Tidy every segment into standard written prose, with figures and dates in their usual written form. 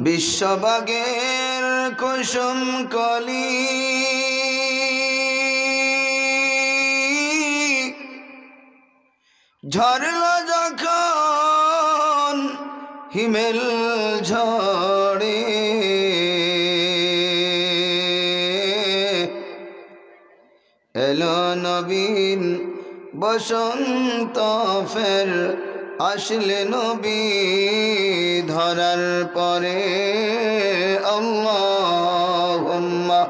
বিশ্ববাগের কুসুম কলি ঝরল যখন হিমেল ঝড়ে এলো নবীন বসন্ত ফের আসলে নবী ধরার পরে আল্লাহুম্মা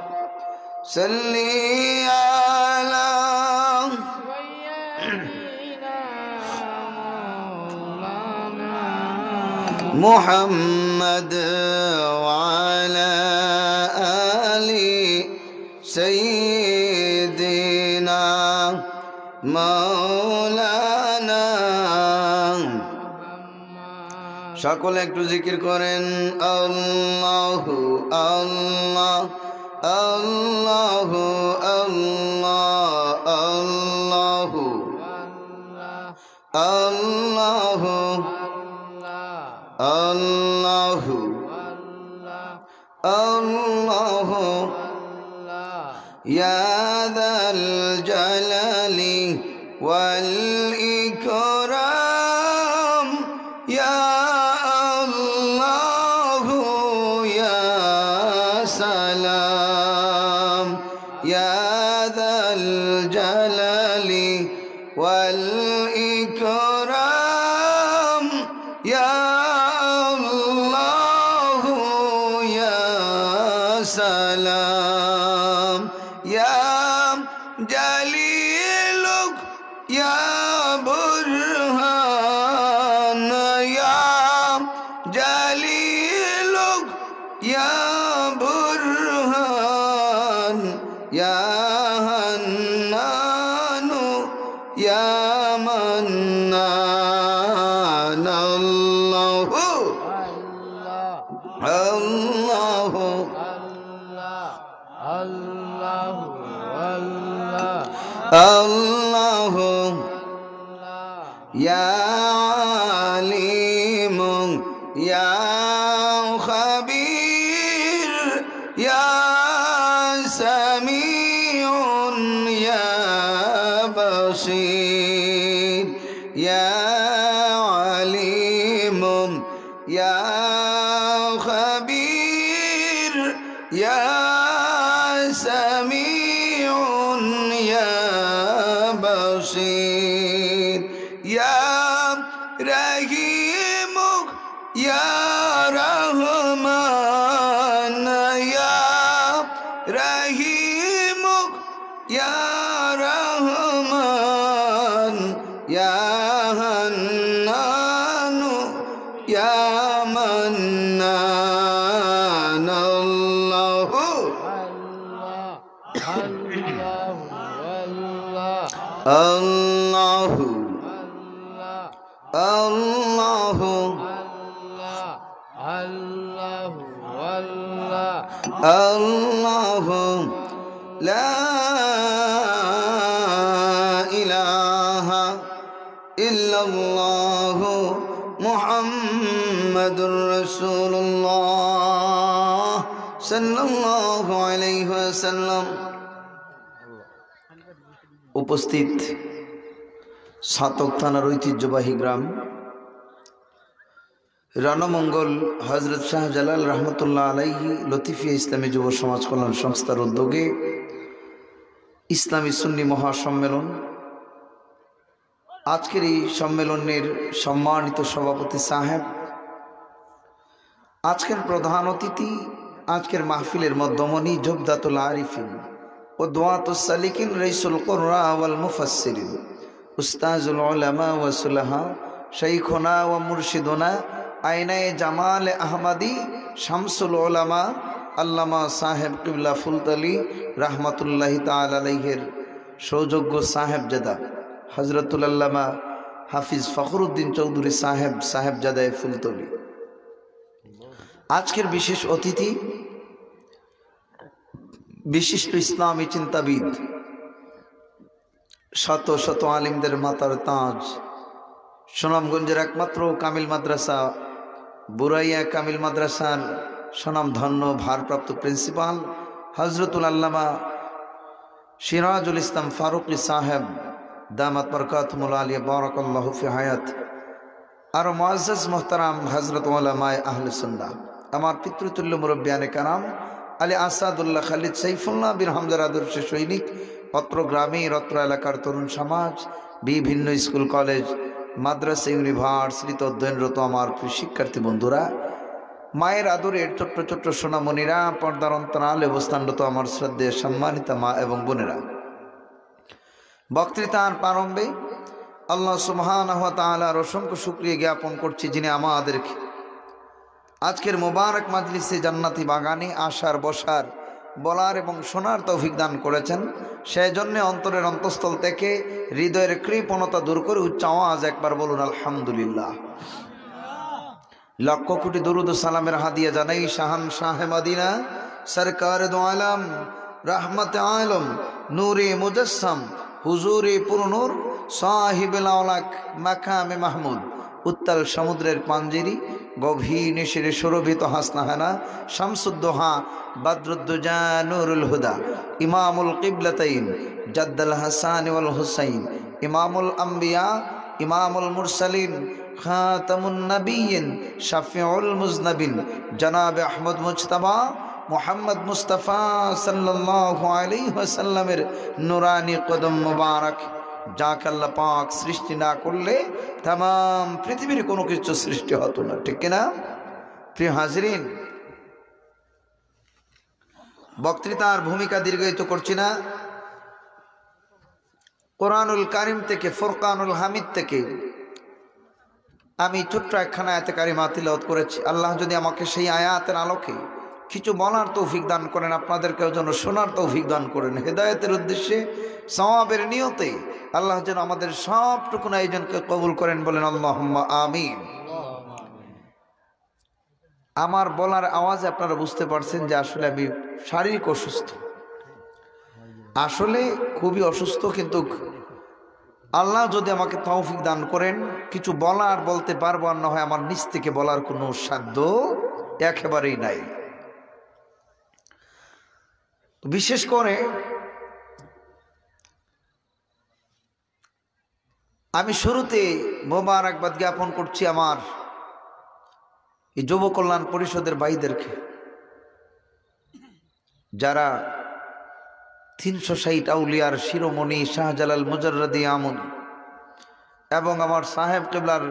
সাল্লি আলা মুহাম্মদ ওয়া আলা আলি সাইয়্যিদিনা মাওলানা। সকলে একটু জিকির করেন আল্লাহু আল্লাহ আল্লাহু আল্লাহ আল্লাহু আল্লাহু আল্লাহু আল্লাহু ইয়া যাল জালালি ওয়াল ইকরাম ইয়া আল্লাহু ইয়া সালাম ইয়া যাল জালালি ওয়াল ইকরাম ইয়া আল্লাহু ইয়া সালাম ইয়া জালিলুক ইয়া বুরহান ইয়া জালিলুক ইয়া বুরহান ইয়া হান্নানু ইয়া মান্নান আল্লাহু আল্লাহু আল্লাহু ইয়া আলিমুন ইয়া খাবীর ইয়া সামিউন ইয়া বাসীর ইয়া আলিমুন ইয়া খাবীর ইয়া সামিউন ইয়া বাসীর ইয়া রহিমু ইয়া রহমান ইয়া রহিমু ইয়া রহমান ইয়া হান্নানু ইয়া মান্নান আল্লাহু আল্লাহু আল্লাহু আল্লাহু লা ইলাহা ইল্লাল্লাহু মুহাম্মাদুর রাসূলুল্লাহ সাল্লাল্লাহু আলাইহি ওয়াসাল্লাম। উপস্থিত সাতক থানার ঐতিহ্যবাহী গ্রাম রানামঙ্গল হজরত শাহজালাল রহমতুল্লাহ আলাইহি লতিফিয়া ইসলামী যুব সমাজ কল্যাণ সংস্থার উদ্যোগে ইসলামী সুন্নি মহাসম্মেলন। আজকের এই সম্মেলনের সম্মানিত সভাপতি সাহেব, আজকের প্রধান অতিথি, আজকের মাহফিলের মধ্যমণি জবদাতুল আরিফিন ও দুআতুস সালিকিন রাইসুল কুররা ওয়াল মুফাসসিরিন উস্তাজুল উলামা ওয়া সুলাহা শাইখুনা ওয়া মুরশিদুনা আইনায়ে জামাল আহমদী শামসুল উলামা আল্লামা সাহেব কিবলা ফুলতলি রাহমাতুল্লাহি তাআলা আলাইহির সৌযোগ্য সাহেবজাদা হযরতুল আল্লামা হাফিজ ফখরুদ্দিন চৌধুরী সাহেবজাদায়ে ফুলতলি। আজকের বিশেষ অতিথি বিশিষ্ট ইসলামী চিন্তাবিদ, শত শত আলিমদের মাতার তাজ, সুনামগঞ্জের একমাত্র কামিল মাদ্রাসা বুরাইয়া কামিল মাদ্রাসার স্বনামধন্য ভারপ্রাপ্ত প্রিন্সিপাল হজরতুল আল্লামা সিরাজুল ইসলাম ফারুকী সাহেব দামাত বরকাতুহুল আলিয়া বারাকাল্লাহু ফি হায়াত, আর মুআজ্জাজ মুহতারাম হযরত উলামায়ে আহলে সুন্নাহ, আমার পিতৃতুল্য মুরব্বিয়ানে কারাম আলী আসাদুল্লাহ খালিদ সাইফুল্লাহ বিন হামজার আদর্শ সৈনিক, অত্র গ্রামে অত্র এলাকার তরুণ সমাজ, বিভিন্ন স্কুল কলেজ মাদ্রাসা ইউনিভার্সিটিতে অধ্যয়নরত আমার প্রিয় শিক্ষার্থী বন্ধুরা, মায়ের আদরের ছোট্ট ছোট্ট সোনামণিরা, পর্দার অন্তরালে অবস্থানরত আমার শ্রদ্ধেয় সম্মানিত মা এবং বোনেরা, বক্তৃতার প্রারম্ভে আল্লাহ সুবহানাহু ওয়া তাআলার অসংখ্য শুকরিয়া জ্ঞাপন করছি, যিনি আমাদেরকে আজকের মোবারক মাজলিসে জান্নাতি বাগানে আসার, বসার, বলার এবং শোনার তৌফিক দান করেছেন। সেই জন্য অন্তরের অন্তঃস্থল থেকে হৃদয়ের কৃপণতা দূর করে উচ্চ আওয়াজ একবার বলুন আলহামদুলিল্লাহ। লক্ষ কোটি দরুদ ও সালামের হাদিয়া জানাই শাহান শাহে মদিনা সরকার দো আলম রহমতে আলম নূরে মুজস্সম হুজুরে পুরনুর সাহিবুল আওলাক মাকামে মাহমুদ, উত্তাল সমুদ্রের পাঞ্জেরি, গভীর নিশিরে সুরভিত হাসনাহানা, শামসুদ্দোহা বদরুদ্দুজা নূরুল হুদা, ইমামুল কিবলাতাইন জাদ্দাল হাসান ওয়াল হুসাইন, ইমামুল আম্বিয়া ইমামুল মুরসালিন খাতামুন নবিয়্যিন শাফিউল মুজনবিন জনাব আহমদ মুজতবা মুহাম্মদ মুস্তাফা সাল্লাল্লাহু আলাইহি ওয়াসাল্লামের নুরানি কদম মুবারক, যাকে আল্লাহ পাক সৃষ্টি না করলে तमाम পৃথিবীর কোনো কিছু সৃষ্টি হতো না, ঠিক কিনা? প্রিয় হাজরিন, বক্তৃতার ভূমিকা দীর্ঘায়িত করছি না। কোরআনুল কারিম থেকে, ফুরকানুল হামিদ থেকে আমি ছোট্ট একখানা আয়াতে কারিমা তিলাওয়াত করেছি। আল্লাহ যদি আমাকে সেই আয়াতের আলোকে কিছু বলার তৌফিক দান করেন, আপনাদেরকেও যেন শোনার তৌফিক দান করেন, হেদায়েতের উদ্দেশ্যে সওয়াবের নিয়তে আল্লাহ যেন আমাদের সবটুকুন আয়োজনকে কবুল করেন, বলেন আল্লাহুম্মা আমিন। আমার বলার আওয়াজে আপনারা বুঝতে পারছেন যে আসলে আমি শারীরিক অসুস্থ, আসলে খুবই অসুস্থ, কিন্তু আল্লাহ যদি আমাকে তৌফিক দান করেন কিছু বলার, বলতে পারবো, আর না হয় আমার নিজ থেকে বলার কোনো সাধ্য একেবারেই নাই। বিশেষ করে আমি শুরুতে মোবারকবাদ জ্ঞাপন করছি আমার এই যুব কল্যাণ পরিষদের ভাইদেরকে, যারা 360 আউলিয়ার শিরোমণি শাহজালাল মুজাররদি আমুন এবং আমার সাহেব কিবলার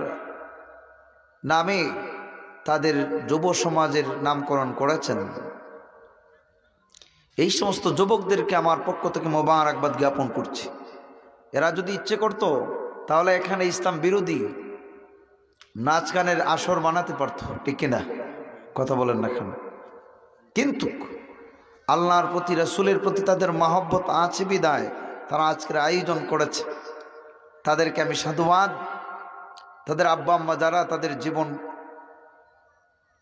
নামে তাদের যুব সমাজের নামকরণ করেছেন। এই সমস্ত যুবকদেরকে আমার পক্ষ থেকে মোবারকবাদ জ্ঞাপন করছি। এরা যদি ইচ্ছে করত তাহলে এখানে ইসলাম বিরোধী নাচ গানের আসর বানাতে পারত, ঠিক কিনা? কথা বলেন না কেন? কিন্তু আল্লাহর প্রতি, রাসূলের প্রতি তাদের মহব্বত আছে বিদায় তারা আজকের আয়োজন করেছে। তাদেরকে আমি সাধুবাদ, তাদের আব্বা আম্মা যারা তাদের জীবন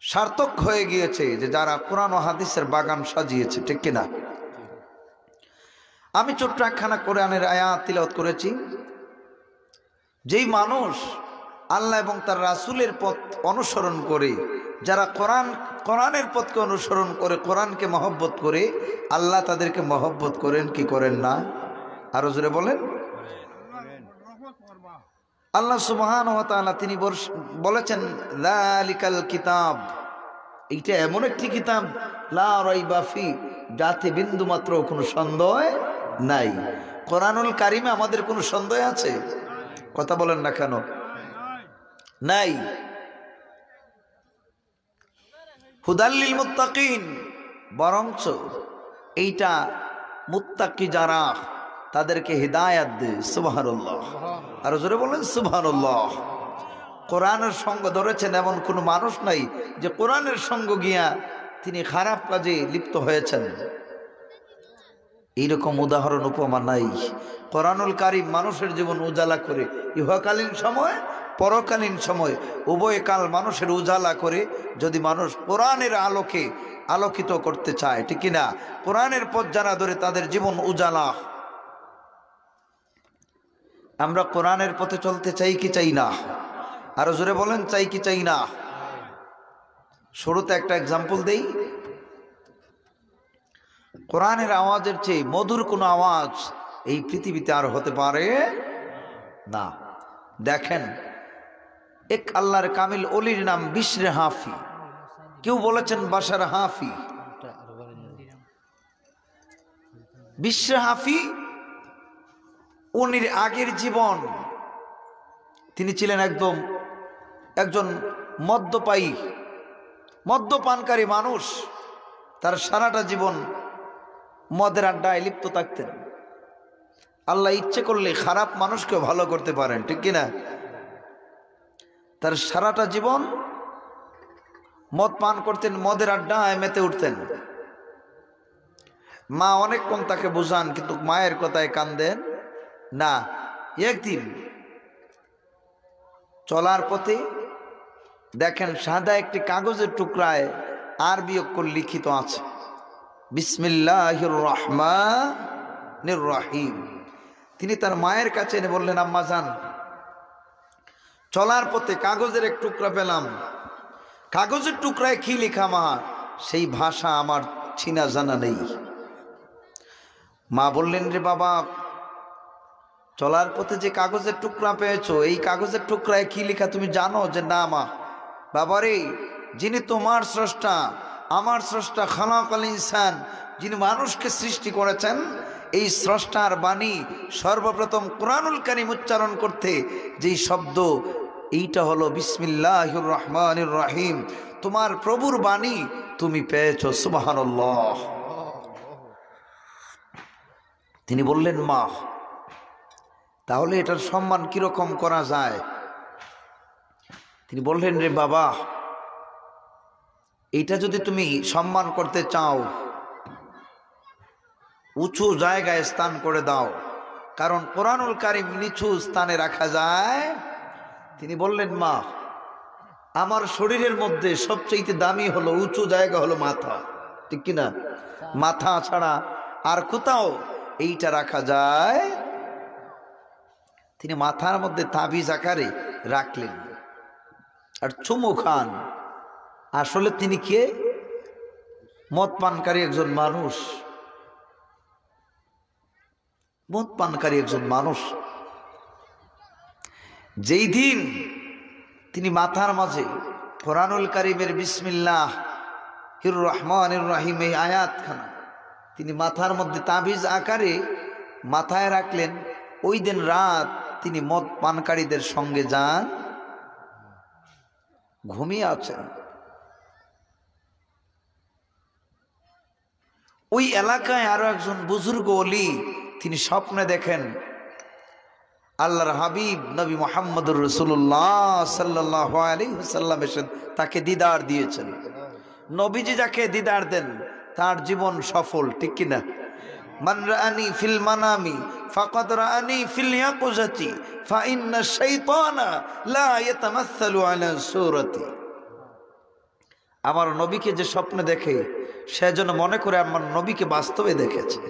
সার্থক হয়ে গিয়েছে, যে যারা কোরআন ও হাদিসের বাগান সাজিয়েছে, ঠিক কিনা? আমি ছোট্ট একখানা কোরআনের আয়াত তিলাওয়াত করেছি। যেই মানুষ আল্লাহ এবং তার রাসূলের পথ অনুসরণ করে, যারা কোরআনের পথকে অনুসরণ করে, কোরআনকে মহব্বত করে, আল্লাহ তাদেরকে মহব্বত করেন কি করেন না? আরো জোরে বলেন। আল্লাহ সুবহানাহু ওয়া তাআলা তিনি বলেছেন যালিকাল কিতাব, এইটা এমন একটি কিতাব লা রাইবা ফি, যাতে বিন্দু মাত্র কোনো সন্দেহ নাই। কোরআনুল কারিমে আমাদের কোনো সন্দেহ আছে? কথা বলেন না কেন? নাই। হুদাল্লিল মুত্তাকিন, বরঞ্চ এইটা মুত্তাকি যারা তাদেরকে হিদায়াত দেয়। সুবহানাল্লাহ, আর জোরে বলেন সুবহানাল্লাহ। কোরআনের সঙ্গ ধরেছেন এমন কোনো মানুষ নাই যে কোরআনের সঙ্গ গিয়া তিনি খারাপ কাজে লিপ্ত হয়েছেন, এইরকম উদাহরণ উপমা নাই। কোরআনুল কারীম মানুষের জীবন উজালা করে, ইহকালীন সময় পরকালীন সময় উভয় কাল মানুষের উজালা করে। যদি মানুষ কোরআনের আলোকে আলোকিত করতে চায়, ঠিক কিনা? কোরআনের পথ যারা ধরে তাদের জীবন উজালা। আমরা কোরআনের পথে চলতে চাই কি চাই না? আরো জোরে বলেন, চাই কি চাই না? শুরুতে একটা এক্সাম্পল দেই। কোরআনের আওয়াজের চেয়ে মধুর কোনো আওয়াজ এই পৃথিবীতে আর হতে পারে না। দেখেন, এক আল্লাহর কামিল অলির নাম বিশরে হাফি, কেউ বলেছেন বাশার হাফি। বিশরে হাফি উনির আগের জীবন, তিনি ছিলেন একজন মদ্যপানকারী মানুষ। তার সারাটা জীবন মদের আড্ডায় লিপ্ত থাকতেন। আল্লাহ ইচ্ছে করলে খারাপ মানুষকেও ভালো করতে পারেন, ঠিক কিনা? তার সারাটা জীবন মদ পান করতেন, মদের আড্ডায় মেতে উঠতেন। মা অনেকক্ষণ তাকে বুঝান, কিন্তু মায়ের কথায় কান দেন না। একদিন চলার পথে দেখেন সাদা একটি কাগজের টুকরায় আরবি অক্ষর লিখিত আছে, বিসমিল্লাহির রহমানির রহিম। তিনি তার মায়ের কাছে এনে বললেন, আম্মা জান, চলার পথে কাগজের এক টুকরা পেলাম, কাগজের টুকরায় কি লেখা মা? সেই ভাষা আমার চিনা জানা নেই। মা বললেন, রে বাবা, চলার পথে যে কাগজের টুকরা পেয়েছো, এই কাগজের টুকরায় কি লেখা তুমি জানো? যে না মা। বাবারে, যিনি তোমার স্রষ্টা, আমার স্রষ্টা, খালাকাল ইনসান, যিনি মানুষকে সৃষ্টি করেছেন, এই স্রষ্টার বাণী সর্বপ্রথম কুরআনুল কারীম উচ্চারণ করতে যেই শব্দ, এইটা হলো বিসমিল্লাহির রহমানির রহিম। তোমার প্রভুর বাণী তুমি পেয়েছো, সুবহানাল্লাহ। তিনি বললেন, মা, তাহলে এটার সম্মান কিরকম করা যায়? তিনি বললেন, রে বাবা, এইটা যদি তুমি সম্মান করতে চাও, উঁচু জায়গায় স্থান করে দাও, কারণ কুরআনুল কারীম নিচু স্থানে রাখা যায়। তিনি বললেন, মা, আমার শরীরের মধ্যে সবচেয়ে দামি হলো, উঁচু জায়গা হলো মাথা, ঠিক কিনা? মাথা ছাড়া আর কোথাও এইটা রাখা যায়? তিনি মাথার মধ্যে তাবিজ আকারে রাখলেন আর চুমু খান। আসলে তিনি কে? মদ পানকারী একজন মানুষ, মদ পানকারী একজন মানুষ। যেই দিন তিনি মাথার মাঝে কুরআনুল কারীমের বিসমিল্লাহির রহমানির রহিম এই আয়াতখানা তিনি মাথার মধ্যে তাবিজ আকারে মাথায় রাখলেন, ওই দিন রাত তিনি মদ পানকারীদের সঙ্গে যান, ঘুমিয়ে আছেন। ওই এলাকায় আরো একজন বুজুর্গ ওলি, তিনি স্বপ্নে দেখেন আল্লাহর হাবিব নবী মুহাম্মদুর রাসূলুল্লাহ সাল্লাল্লাহু আলাইহি ওয়াসাল্লাম এসে তাকে দিদার দিয়েছেন। নবীজি যাকে দিদার দেন তার জীবন সফল, ঠিক কিনা? মান রাআনি ফিল মানামি ফাকাদ রাআনি ফিল ইয়াকুজাতি ফা ইন্না শাইতানা লা ইয়াতামাসসালু আলা সূরাতি। আমার নবীকে যে স্বপ্নে দেখে সে যেন মনে করে আমার নবীকে বাস্তবে দেখেছে।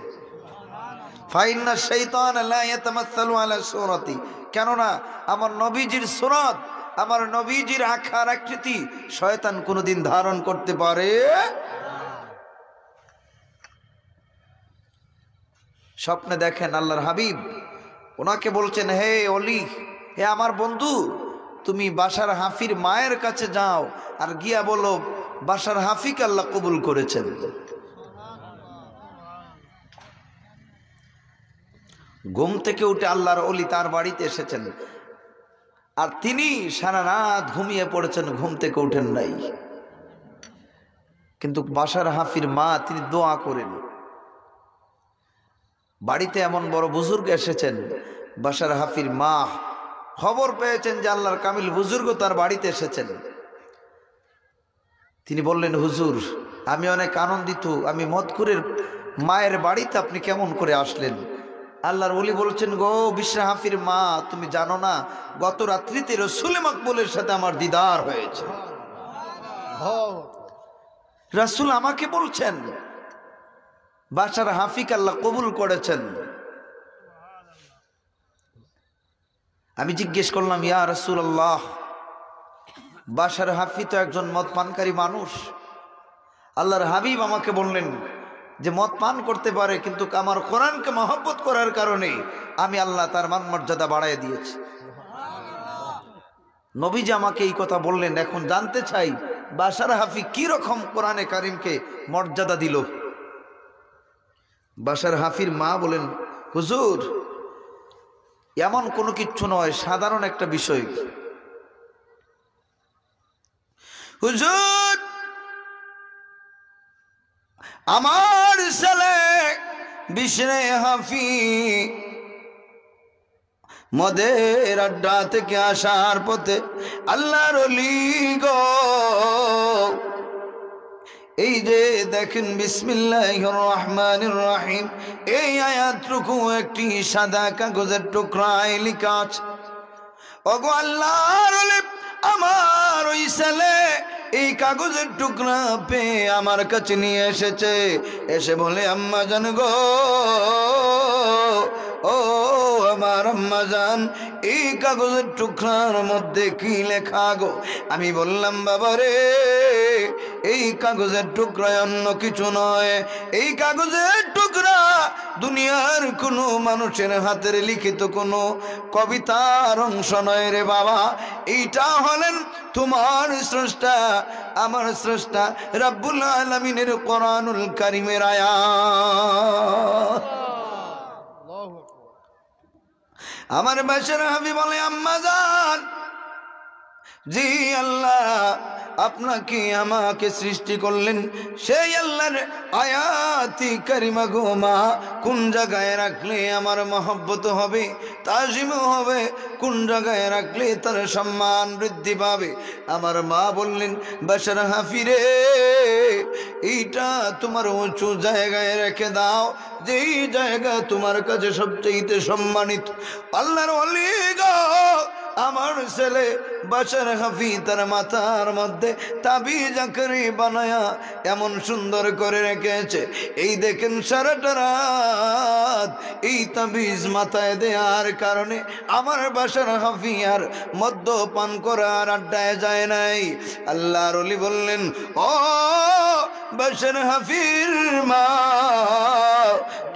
ফা ইন্না শাইতানা লা ইয়াতামাসসালু আলা সূরাতি, কেননা আমার নবীজির সূরত, আমার নবীজির আকার আকৃতি শয়তান কোনোদিন ধারণ করতে পারে। স্বপ্নে দেখেন আল্লাহর হাবিব, ওনাকে বলছেন, হে অলি, হে আমার বন্ধু, তুমি বাশার হাফির মায়ের কাছে যাও আর গিয়া বলো বাশার হাফিকে আল্লাহ কবুল করেছেন। ঘুম থেকে উঠে আল্লাহর অলি তার বাড়িতে এসেছেন, আর তিনি সারা রাত ঘুমিয়ে পড়েছেন, ঘুম থেকে উঠেন নাই। কিন্তু বাশার হাফির মা তিনি দোয়া করেন। বাড়িতে এমন বড় বুজুর্গ এসেছেন, বাশার হাফির মা খবর পেয়েছেন যে আল্লাহর কামিল বুজুর্গ তার বাড়িতে এসেছেন। তিনি বললেন, হুজুর, আমি অনেক আনন্দিত, আমি মদকুরের মায়ের বাড়িতে আপনি কেমন করে আসলেন? আল্লাহর ওলি বলছেন, গো বিশরে হাফির মা, তুমি জানো না গত রাত্রিতে রাসূল মাকবুলের সাথে আমার দিদার হয়েছে। রাসূল আমাকে বলছেন বাশার হাফিক আল্লাহ কবুল করেছেন। আমি জিজ্ঞেস করলাম, ইয়া রাসূলুল্লাহ, বাশার হাফি তো একজন মদ পানকারী মানুষ। আল্লাহর হাবিব আমাকে বললেন যে মদ পান করতে পারে, কিন্তু আমার কোরআনকে মহব্বত করার কারণে আমি আল্লাহ তার মান মর্যাদা বাড়ায় দিয়েছি। নবীজি আমাকে এই কথা বললেন। এখন জানতে চাই বাশার হাফি কি রকম কোরআনে কারিমকে মর্যাদা দিল। বাশার হাফির মা বলেন, হুজুর এমন কোনো কিচ্ছু নয়, সাধারণ একটা বিষয়। হুজুর আমার ছেলে বিশরে হাফি মদের আড্ডা থেকে আসার পথে আল্লাহর ওলি গো, এই যে দেখেন বিসমিল্লাহির রহমানির রহিম, এই আয়াতটুকু একটি সাদা কাগজের টুকরায় লেখা আছে। ওগো আল্লাহর ওলি, আমার ওই ছেলে এই কাগজের টুকরা পেয়ে আমার কাছে নিয়ে এসেছে। এসে বলে, আম্মা জান গো, ও আমার আম্মা জান, এই কাগজের টুকরার মধ্যে কি লেখা গো? আমি বললাম, বাবা রে, এই কাগজের টুকরায় অন্য কিছু নয়। এই কাগজের টুকরা দুনিয়ার কোনো মানুষের হাতের লিখিত কোনো কবিতার অংশ নয় রে বাবা। এইটা হলেন তোমার স্রষ্টা, আমার স্রষ্টা রব্বুল আলামিনের কোরআনুল কারীমের আয়াত। আমার বাশার হাফি বলে, আম্মা জান, জি আল্লাহ আপনাকে আমাকে সৃষ্টি করলেন, সেই আল্লাহর আয়াতি কারিমা গো মা, কোন জায়গায় রাখলে আমার মহব্বত হবে, তাজিম হবে, কোন জায়গায় রাখলে তার সম্মান বৃদ্ধি পাবে? আমার মা বললেন, বাশার হাফি রে, এইটা তোমার উঁচু জায়গায় রেখে দাও, যেই জায়গা তোমার কাছে সবচেয়ে সম্মানিত। আল্লাহর ওলি গো, আমার ছেলে বাশার হাফি তার মাথার মধ্যে তাবিজ আকারে বানায়া এমন সুন্দর করে রেখেছে। এই দেখেন সারাটা রাত এই তাবিজ মাথায় দেওয়ার কারণে আমার বাশার হাফি আর মদ্যপান করার আড্ডায় যায় নাই। আল্লাহর ওলি বললেন, ও বাশার হাফির মা,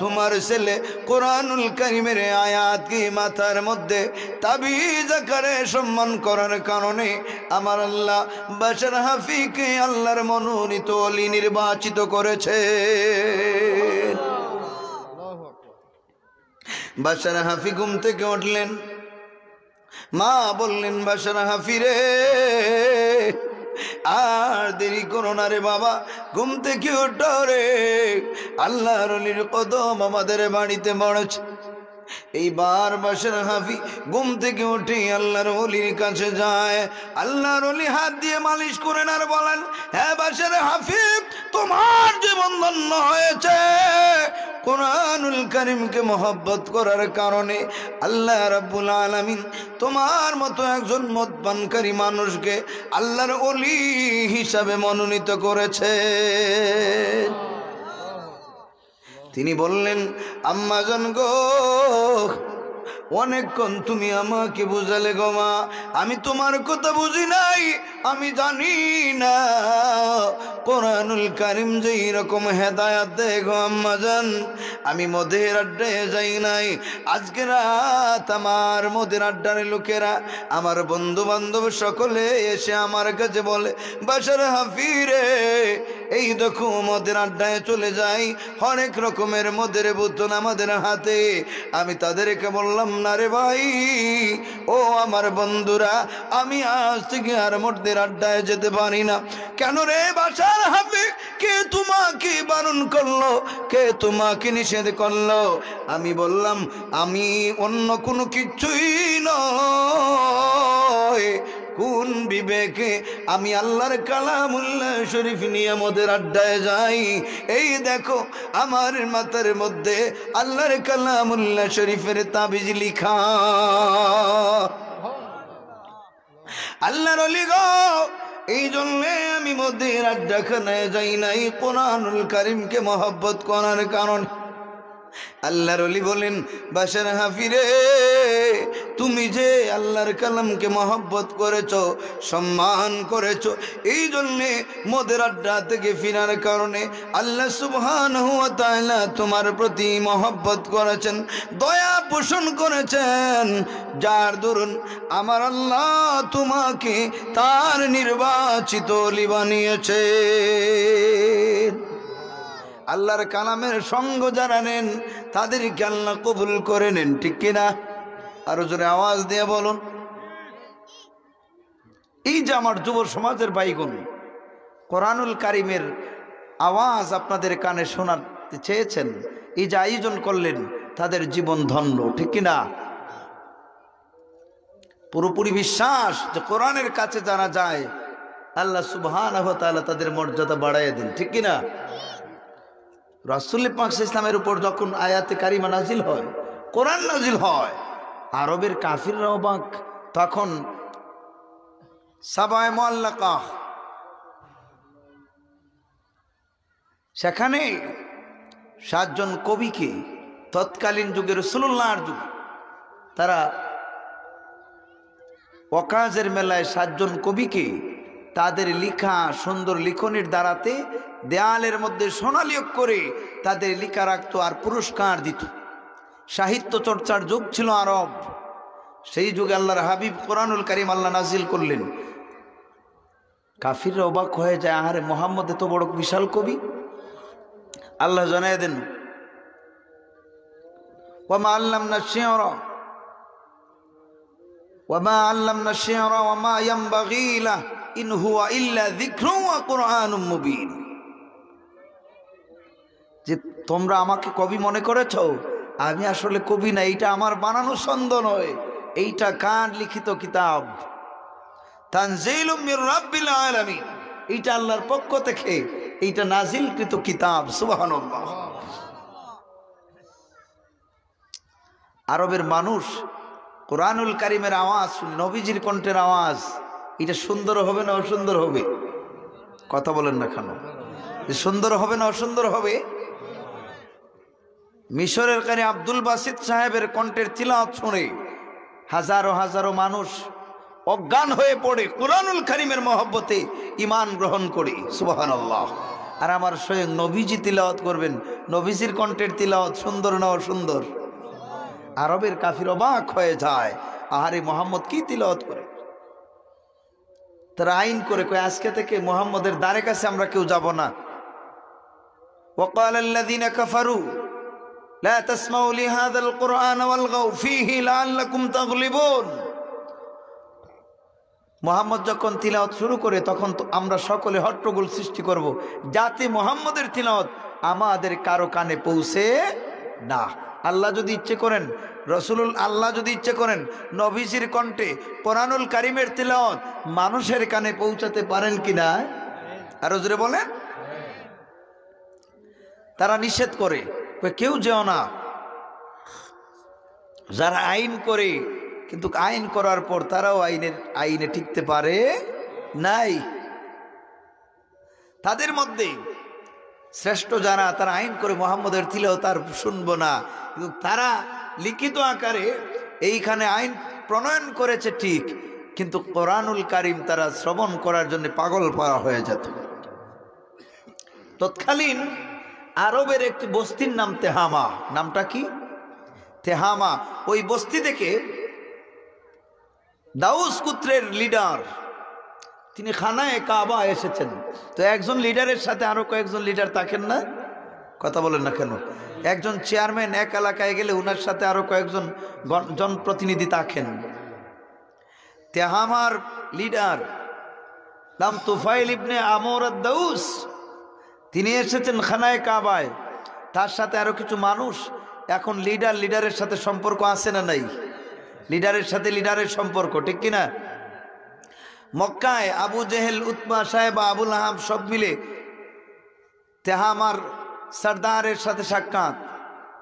তোমার ছেলে কোরআনুল কারীমের আয়াতকে মাথার মধ্যে তাবিজ আকারে সম্মান করার কারণে আমার আল্লাহ বাশার হাফিকে আল্লাহর মনোনীত ওলি নির্বাচিত করেছে। বাশার হাফি ঘুম থেকে উঠলেন, মা বললেন, বাশার হাফি রে, আর দেরি করো না রে বাবা, ঘুম থেকে উঠো রে, আল্লাহর ওলির কদম আমাদের বাড়িতে পড়েছে। এইবার বাশার হাফি ঘুম থেকে উঠে আল্লাহর ওলির কাছে যায়। আল্লাহর ওলি হাত দিয়ে মালিশ করেন আর বলেন, হ্যাঁ বাশার হাফি, তোমার জীবন ধন্য হয়েছে। কোরআনুল কারীমকে মহব্বত করার কারণে আল্লাহ রাব্বুল আলামিন তোমার মতো একজন মদপানকারী মানুষকে আল্লাহর ওলি হিসাবে মনোনীত করেছে। তিনি বললেন, আম্মা জান গো, অনেকক্ষণ তুমি আমাকে বুঝালে গো মা, আমি তোমার কথা বুঝি নাই, আমি জানি না কোরআনুল কারীম যেই রকম হেদায়াত দেয় গো আম্মা জান। আমি মদের আড্ডায় যাই নাই, আজকে রাত আমার মদের আড্ডার লোকেরা, আমার বন্ধু বান্ধব সকলে এসে আমার কাছে বলে, বাশার হাফি রে, এই দেখো মদের আড্ডায় চলে যাই, অনেক রকমের মদের বোতল আমাদের হাতে। আমি তাদেরকে বললাম, না রে ভাই, ও আমার বন্ধুরা, আমি আজ থেকে আর মদের আড্ডায় যেতে পারি না। কেন রে বাশার হাফি, কে তোমাকে বারণ করলো, কে তোমাকে নিষেধ করলো? আমি বললাম, আমি অন্য কোনো কিছুই নয়, কোন বিবেকে আমি আল্লাহর কালামুল্লাহ শরীফ নিয়ে মদের আড্ডায় যাই? এই দেখো আমার মাথার মধ্যে আল্লাহর কালামুল্লাহ শরীফের তাবিজ লিখা। আল্লাহর ওলি গো, এই জন্যে আমি মদের আড্ডাখানায় যাই নাই, কোরআনুল কারীমকে মহব্বত করার কারণ। আল্লাহর ওলি বলেন, বাশার হাফি রে, তুমি যে আল্লাহর কালামকে মহব্বত করেছো, সম্মান করেছো, এই জন্যে মদের আড্ডা থেকে ফিরার কারণে আল্লাহ সুবহানাহু ওয়া তাআলা তোমার প্রতি মহব্বত করেছেন, দয়া পোষণ করেছেন, যার দরুন আমার আল্লাহ তোমাকে তার নির্বাচিত ওলি বানিয়েছে। আল্লাহর কালামের সঙ্গ যারা নেন তাদেরকে আল্লাহ কবুল করে নেন, ঠিক কিনা? আরো জোরে আওয়াজ দিয়ে বলুন। এই যে আমার যুব সমাজের ভাইগণ, কোরআনুল কারিমের আওয়াজ আপনাদের কানে শোনাতে চেয়েছেন, এই যে আয়োজন করলেন, তাদের জীবন ধন্য, ঠিক কিনা? পুরোপুরি বিশ্বাস যে কোরআনের কাছে যারা যায় আল্লাহ সুবহানাহু ওয়া তাআলা তাদের মর্যাদা বাড়াইয়া দেন, ঠিক কিনা? রাসূল পাক ইসলামের উপর যখন আয়াতে কারিমা নাজিল হয়, কোরআন নাজিল হয়, আরবের কাফিররা অবাক। তখন সাবায়ে মুআল্লাকা, সেখানে 7 জন কবিকে, তৎকালীন যুগে রাসূলুল্লাহর যুগ, তারা ওয়াকাজের মেলায় 7 জন কবিকে তাদের লিখা সুন্দর লিখনির দ্বারাতে দেয়ালের মধ্যে সোনালী করে তাদের লিখা রাখতো আর পুরস্কার দিত। সাহিত্য চর্চার যুগ ছিল আরব। সেই যুগে আল্লাহর হাবিব কোরআনুল কারীম আল্লাহ নাজিল করলেন। কাফিররা অবাক হয়ে যায়, আহারে মুহাম্মদ এত বড় বিশাল কবি। আল্লাহ জানায় দেন, ওয়ামা আল্লামনা শি'রা ওয়ামা আল্লামনা শি'রা ওয়ামা ইয়ানবাগী লাহু ইন হুয়া ইল্লা যিকরুন ওয়া কুরআনুম মুবিন। যে তোমরা আমাকে কবি মনে করেছো, আমি আসলে কবি না, এইটা আমার বানানো ছন্দ নয়, এইটা কার লিখিত কিতাব, তানজিলুম মির রাব্বিল আলামিন, এইটা আল্লাহর পক্ষ থেকে, এইটা নাজিলকৃত কিতাব। সুবহানাল্লাহ। আরবের মানুষ কোরআনুল কারীমের আওয়াজ শুনে, নবীজির কণ্ঠের আওয়াজ, এটা সুন্দর হবে না অসুন্দর হবে? কথা বলেন না কেন? সুন্দর হবে না অসুন্দর হবে? মিশরের কারি আব্দুল বাসিত সাহেবের কণ্ঠের তিলাওয়াত শুনে হাজারো হাজারো মানুষ অজ্ঞান হয়ে পড়ে কোরআনুল কারীমের মহব্বতে ঈমান গ্রহণ করে। সুবহানাল্লাহ। আর আমার স্বয়ং নবীজি তিলাওয়াত করবেন, নবীজির কণ্ঠের তিলাওয়াত সুন্দর না অসুন্দর? আরবের কাফির অবাক হয়ে যায়, আহারে মুহাম্মদ কি তিলাওয়াত করে। তারা আইন করে কয়, আজকে থেকে মুহাম্মদের দ্বারে কাছে আমরা কেউ যাব না। ওয়াকাল আল্লাযীনা কাফারু লা তাসমাউ লিহাযাল কুরআন ওয়ালগাউ ফীহি লাআল্লাকুম তাগলিবুন। মুহাম্মদ যখন তিলাওয়াত শুরু করে তখন তো আমরা সকলে হট্টগোল সৃষ্টি করব, যাতে মুহাম্মদের তিলাওয়াত আমাদের কারো কানে পৌঁছে না। আল্লাহ যদি ইচ্ছে করেন, আল্লাহ যদি ইচ্ছে করেন, নবীজির কণ্ঠে কোরআনুল কারীমের তিলাওয়াত মানুষের কানে পৌঁছাতে পারেন কিনা? আরো জোরে বলেন। তারা নিষেধ করে, কেউ যেও না। যারা আইন করে, কিন্তু আইন করার পর তারাও আইনে টিকতে পারে নাই। তাদের মধ্যে শ্রেষ্ঠ যারা, তারা আইন করে মুহাম্মদের তিলাওয়াত তার শুনবো না, কিন্তু তারা লিখিত আকারে এইখানে আইন প্রণয়ন করেছে ঠিক, কিন্তু কোরআনুল কারীম তারা শ্রবণ করার জন্য পাগল পারা হয়ে যেত। তৎকালীন আরবের একটি বস্তির নাম তেহামা। নামটা কি? তেহামা। ওই বস্তি থেকে দাউস গোত্রের লিডার, তিনি খানায়ে কাবা এসেছেন। তো একজন লিডারের সাথে আরো কয়েকজন লিডার থাকেন না? কথা বলেন না কেন? একজন চেয়ারম্যান এক এলাকায় গেলে উনার সাথে আরো কয়েকজন জনপ্রতিনিধি থাকেন। তেহামার লিডার নাম তুফাইল ইবনে আমর আদ-দাউস, তিনি এসেছেন খানায়ে কাবায়, তার সাথে আরো কিছু মানুষ। এখন লিডারের সাথে সম্পর্ক আছে না নাই? লিডারের সাথে লিডারের সম্পর্ক, ঠিক কিনা? মক্কায় আবু জেহেল, উতবা, সাহেবা, আবুল আহাব সব মিলে তেহামার সরদারের সাথে সাক্ষাৎ।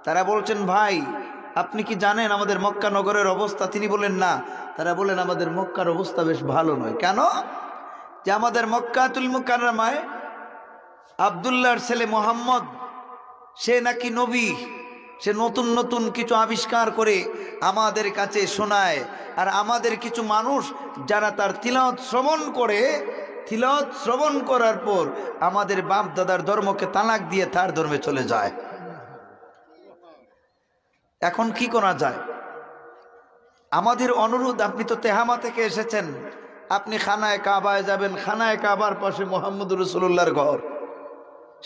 তারা বলছেন, ভাই আপনি কি জানেন আমাদের মক্কা নগরের অবস্থা? তিনি বলেন না। তারা বলেন, আমাদের মক্কার অবস্থা বেশ ভালো নয়। কেন? যে আমাদের মক্কাতুল মুকাররমায় আব্দুল্লাহর ছেলে মুহাম্মদ, সে নাকি নবী, সে নতুন নতুন কিছু আবিষ্কার করে আমাদের কাছে শোনায়। আর আমাদের কিছু মানুষ যারা তার তিলাওয়াত শ্রবণ করে, তিলাওয়াত শ্রবণ করার পর আমাদের বাপ দাদার ধর্মকে তালাক দিয়ে তার ধর্মে চলে যায়। এখন কি করা যায়? আমাদের অনুরোধ, আপনি তো তেহামা থেকে এসেছেন, আপনি খানায় কাবায় যাবেন। খানায় কাবার পাশে মোহাম্মদ রাসূলুল্লাহর ঘর,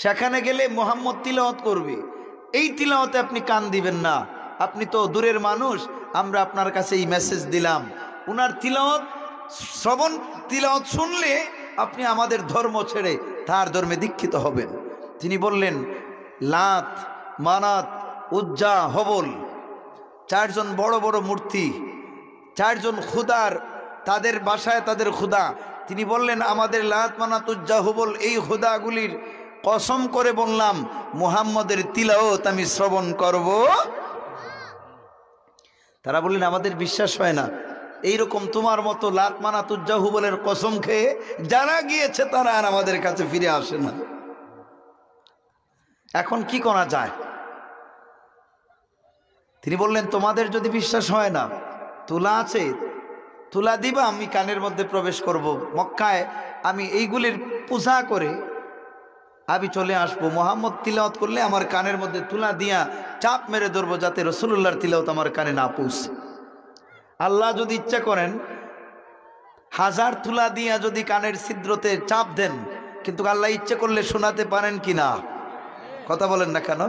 সেখানে গেলে মোহাম্মদ তিলাওয়াত করবে। এই তিলাওয়াতে আপনি কান দিবেন না। আপনি তো দূরের মানুষ, আমরা আপনার কাছে এই মেসেজ দিলাম, উনার তিলাওয়াত শ্রবণ, তিলাওয়াত শুনলে আপনি আমাদের ধর্ম ছেড়ে তার ধর্মে দীক্ষিত হবেন। তিনি বললেন, লাত, মানাত, উজ্জা, হবল, চারজন বড় বড় মূর্তি, চারজন খুদার, তাদের বাসায় তাদের খুদা। তিনি বললেন, আমাদের লাত, মানাত, উজ্জা, হবল এই খুদাগুলির কসম করে বললাম, মুহাম্মদের তিলাওয়াত আমি শ্রবণ করব। তারা বললেন, আমাদের বিশ্বাস হয় না। এইরকম তোমার মতো লাত, মানাত, উজ্জা, হুবলের কসম খেয়ে যারা গিয়েছে তারা আর আমাদের কাছে ফিরে আসে না। এখন কি করা যায়? তিনি বললেন, তোমাদের যদি বিশ্বাস হয় না, তুলা আছে, তুলা দিবা, আমি কানের মধ্যে প্রবেশ করব। মক্কায় আমি এইগুলির পূজা করে আমি চলে আসবো। মোহাম্মদ তিলাওয়াত করলে আমার কানের মধ্যে তুলা দিয়া চাপ মেরে ধরবো, যাতে রাসূলুল্লাহর তিলাওয়াত আমার কানে না পৌঁছে। আল্লাহ যদি ইচ্ছা করেন, 1000 তুলা দিয়া যদি কানের ছিদ্রতে চাপ দেন, কিন্তু আল্লাহ ইচ্ছে করলে শোনাতে পারেন কি না? কথা বলেন না কেন?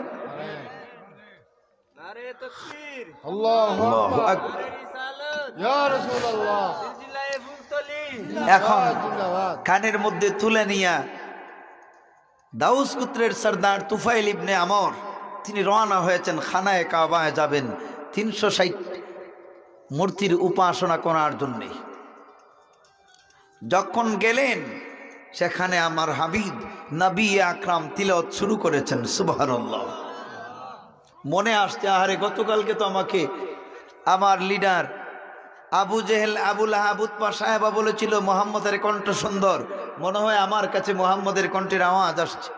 এখন কানের মধ্যে তুলে নিয়া দাউস গোত্রের সরদার তুফাইল ইবনে আমর তিনি রওনা হয়েছেন, খানায় কাবায় যাবেন 360 মূর্তির উপাসনা করার জন্যে। যখন গেলেন সেখানে আমার হাবিব নবী আকরাম তিলাওয়াত শুরু করেছেন। সুবহানাল্লাহ। মনে আসছে, আরে গতকালকে তো আমাকে আমার লিডার আবু জেহেল, আবু লাহাব, উতবা সাহেবা বলেছিল মুহাম্মদের কণ্ঠ সুন্দর, মনে হয় আমার কাছে মুহাম্মদের কণ্ঠের আওয়াজ আসছে।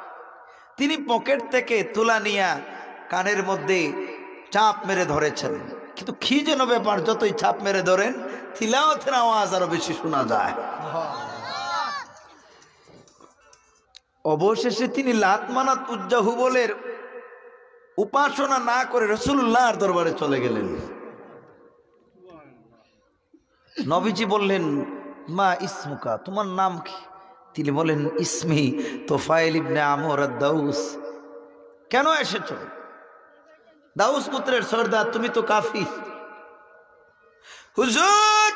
তিনি পকেট থেকে তুলা নিয়া কানের মধ্যে চাপ মেরে ধরেছেন, কিন্তু কি যেন ব্যাপার, যতই চাপ মেরে ধরেন তিলাওয়াতের আওয়াজ আরো বেশি শোনা যায়। অবশেষে তিনি লাত, মানাত, উজ্জা, হুবলের উপাসনা না করে রাসূলুল্লাহর দরবারে চলে গেলেন। নবীজি বললেন, মা ইসমুকা, তোমার নাম কি? তিনি বলেন, ইসমি তুফাইল ইবনে আমর আদ-দাউস। কেন এসেছো? দাউস পুত্রের সরদার, তুমি তো কাফির। হুজুর,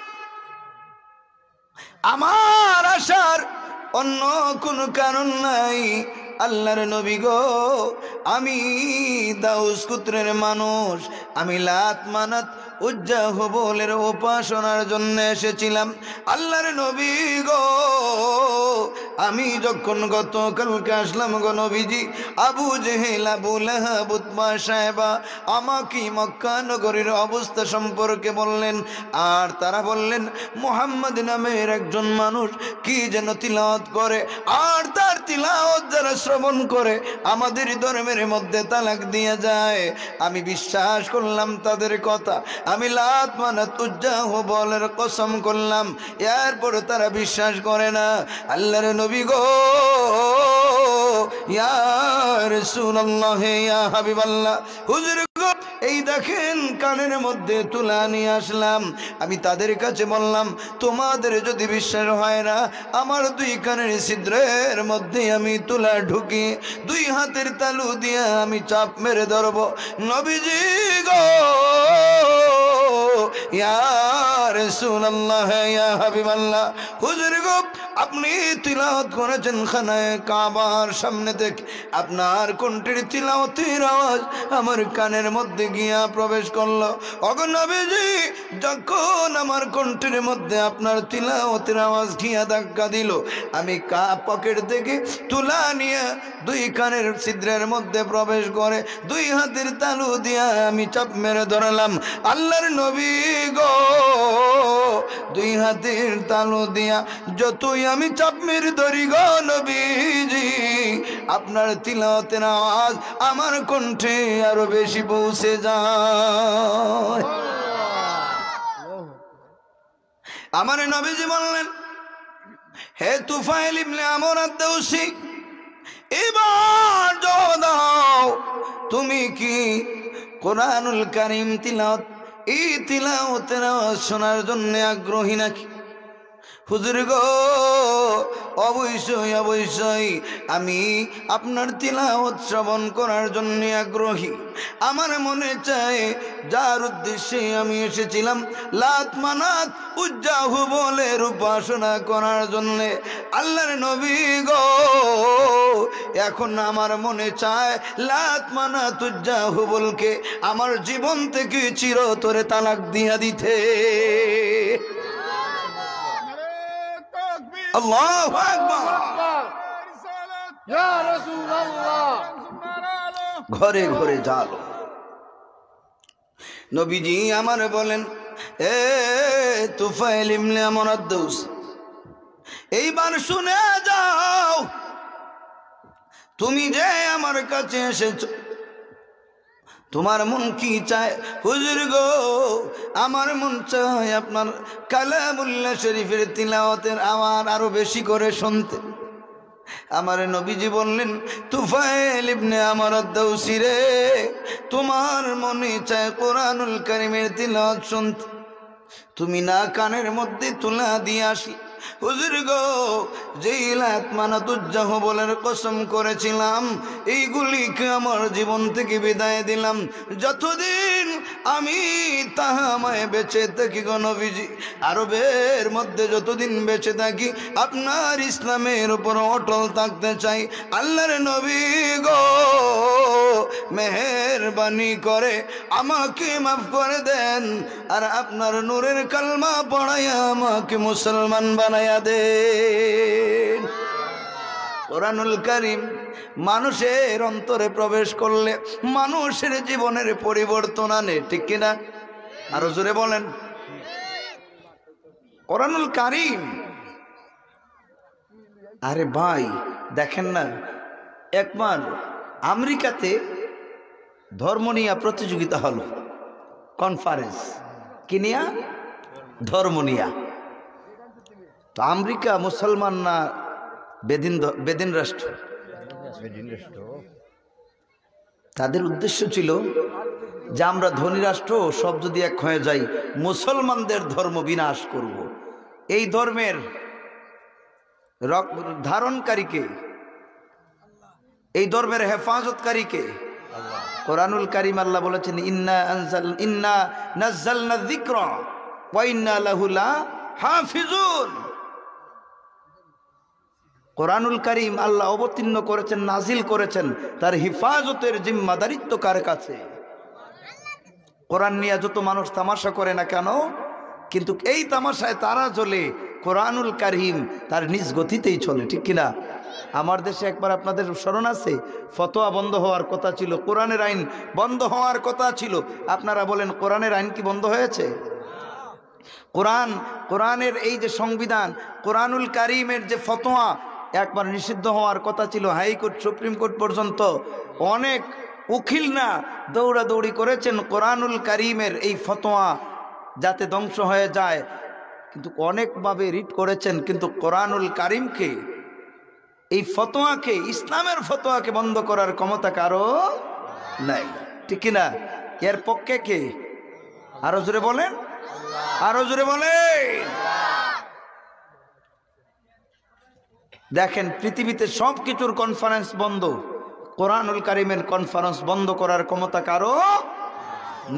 আমার আসার অন্য কোনো কারণ নাই। আল্লাহর নবী গো, আমি দাউস গোত্রের মানুষ, আমি লাত, মানাত, উজ্জা, হুবলের উপাসনার জন্য এসেছিলাম। আল্লাহর নবী গো, আমি যখন গতকালকে আসলাম গো নবীজি, আবু জেহেল, আবু লাহাব, উতবা সাহেবা আমাকে মক্কা নগরীর অবস্থা সম্পর্কে বললেন। আর তারা বললেন, মুহাম্মদ নামের একজন মানুষ কি যেন তিলাওয়াত করে, আর তার তিলাওয়াত যারা শ্রবণ করে আমাদের ধর্মের মধ্যে তালাক দিয়ে যায়। আমি বিশ্বাস করলাম তাদের কথা, আমি লাত, মানাত, উজ্জা, হুবলের কসম করলাম, এরপর তারা বিশ্বাস করে না। আল্লাহর নবী গো, ইয়া রাসূলুল্লাহ, ইয়া হাবিবাল্লাহ, হুজুর গো, এই দেখেন কানের মধ্যে তুলা নিয়ে আসলাম। আমি তাদের কাছে বললাম, তোমাদের যদি বিশ্বাস হয় না, আমার 2 কানের ছিদ্রের মধ্যে আমি তুলা ঢুকি 2 হাতের তালু দিয়ে আমি চাপ মেরে ধরব। নবীজি গো, ইয়া রাসূলুল্লাহ, ইয়া হাবিবাল্লাহ, হুজুর গো, আপনি তিলাওয়াত করেছেন খানায় কাবার সামনে থেকে, আপনার কণ্ঠের তিলাওয়াতের আওয়াজ আমার কানের মধ্যে গিয়া প্রবেশ করলো। ওগো নবীজি, যখন আমার কণ্ঠের মধ্যে আপনার তিলাওয়াতের আওয়াজ গিয়া ধাক্কা দিল, আমি পকেট থেকে তুলা নিয়ে 2 কানের ছিদ্রের মধ্যে প্রবেশ করে 2 হাতের তালু দিয়া আমি চাপ মেরে ধরলাম। আল্লাহর নবী গো, 2 হাতের তালু দিয়া যতই আমি চাপ মেরে ধরি গো নবীজি, আপনার তিলাওয়াতের আওয়াজ আমার কণ্ঠে আরো বেশি পৌঁছে যায়। আমার নবীজি বললেন, হে তুফাইল ইবনে আমর আদ-দাওসী, এবার দাও, তুমি কি কোরআনুল কারীম তিলাওয়াত, এই তিলাওয়াতের আওয়াজ শোনার জন্য আগ্রহী নাকি? হুজুর গো, অবশ্যই অবশ্যই আমি আপনার তিলাওয়াত শ্রবণ করার জন্য আগ্রহী। আমার মনে চায়, যার উদ্দেশ্যে আমি এসেছিলাম, লাত মানাত উজ্জা হুবলের উপাসনা করার জন্য, আল্লাহর নবী গো, এখন আমার মনে চায় লাত মানাত উজ্জা হুবলকে আমার জীবন থেকে চিরতরে তালাক দিয়া দিতে। আল্লাহু আকবার। ইয়া রাসূলুল্লাহ। ঘরে ঘরে জালো। নবীজি আমার বলেন, এ তুফাইল ইবনে আমর আদ-দাওসী, এইবার শুনে যাও, তুমি যে আমার কাছে এসেছো, তোমার মন কি চায়? হুজুর গো, আমার মন চায় আপনার কালামুল্লাহ শরীফের তিলাওয়াতের আওয়াজ আরো বেশি করে শুনতে। আমার নবীজি বললেন, তুফাইল ইবনে আমর আদ-দাওসী রে, তোমার মনে চায় কোরআনুল কারীমের তিলাওয়াত শুনতে, তুমি না কানের মধ্যে তুলা দিয়ে আসি। হুজুর গো, যেই লাত মানাত উজ্জা হুবলের কসম করেছিলাম, এইগুলিকে আমার জীবন থেকে বিদায় দিলাম। যতদিন আমি তাহামায় বেঁচে থাকি গো নবীজি, আরবের মধ্যে যতদিন বেঁচে থাকি, আপনার ইসলামের উপর অটল থাকতে চাই। আল্লাহর নবী গো, মেহেরবানি করে আমাকে মাফ করে দেন, আর আপনার নূরের কালমা পড়াইয়া আমাকে মুসলমান বানাইয়া দেন। কোরআনুল কারীম মানুষের অন্তরে প্রবেশ করলে মানুষের জীবনের পরিবর্তন আনে, ঠিক কিনা? আরো জোরে বলেন। কোরআনুল কারীম, আরে ভাই দেখেন না, একবার আমেরিকাতে ধর্ম নিয়ে প্রতিযোগিতা হলো, কনফারেন্স, কি নিয়া? ধর্ম নিয়া। তো আমেরিকা মুসলমান না বেদিন রাষ্ট্র? তাদের উদ্দেশ্য ছিল যে আমরা ধনী রাষ্ট্র সব যদি এক হয়ে যাই, মুসলমানদের ধর্ম বিনাশ করব। এই ধর্মের ধারণকারীকে, এই ধর্মের হেফাজতকারীকে কোরআনুল কারীম আল্লাহ বলেছেন, ইন্না নাযালনা যিকরা ওয়া ইন্না লাহু লাহাফিজুন। কোরআনুল কারীম আল্লাহ অবতীর্ণ করেছেন, নাজিল করেছেন, তার হিফাজতের জিম্মাদারিত্ব কার কাছে? কোরআন নিয়ে যত মানুষ তামাশা করে না কেন, কিন্তু এই তামাশায় তারা চলে, কোরআনুল কারীম তার নিজ গতিতেই চলে, ঠিক কিনা? আমার দেশে একবার আপনাদের স্মরণ আছে, ফতোয়া বন্ধ হওয়ার কথা ছিল, কোরআনের আইন বন্ধ হওয়ার কথা ছিল। আপনারা বলেন, কোরআনের আইন কি বন্ধ হয়েছে? কোরআনের এই যে সংবিধান, কোরআনুল কারীমের যে ফতোয়া, একবার নিষিদ্ধ হওয়ার কথা ছিল, হাইকোর্ট, সুপ্রিম কোর্ট পর্যন্ত অনেক উকিল না দৌড়াদৌড়ি করেছেন কোরআনুল কারীমের এই ফতোয়া যাতে ধ্বংস হয়ে যায়, কিন্তু অনেকভাবে রিট করেছেন, কিন্তু কোরআনুল কারীমকে, এই ফতোয়াকে, ইসলামের ফতোয়াকে বন্ধ করার ক্ষমতা কারো নাই, ঠিক কিনা? এর পক্ষে কে? আরো জোরে বলেন, আরো জোরে বলেন। দেখেন, পৃথিবীতে সব কিছুর কনফারেন্স বন্ধ, কোরআনুল কারীমের কনফারেন্স বন্ধ করার ক্ষমতা কারো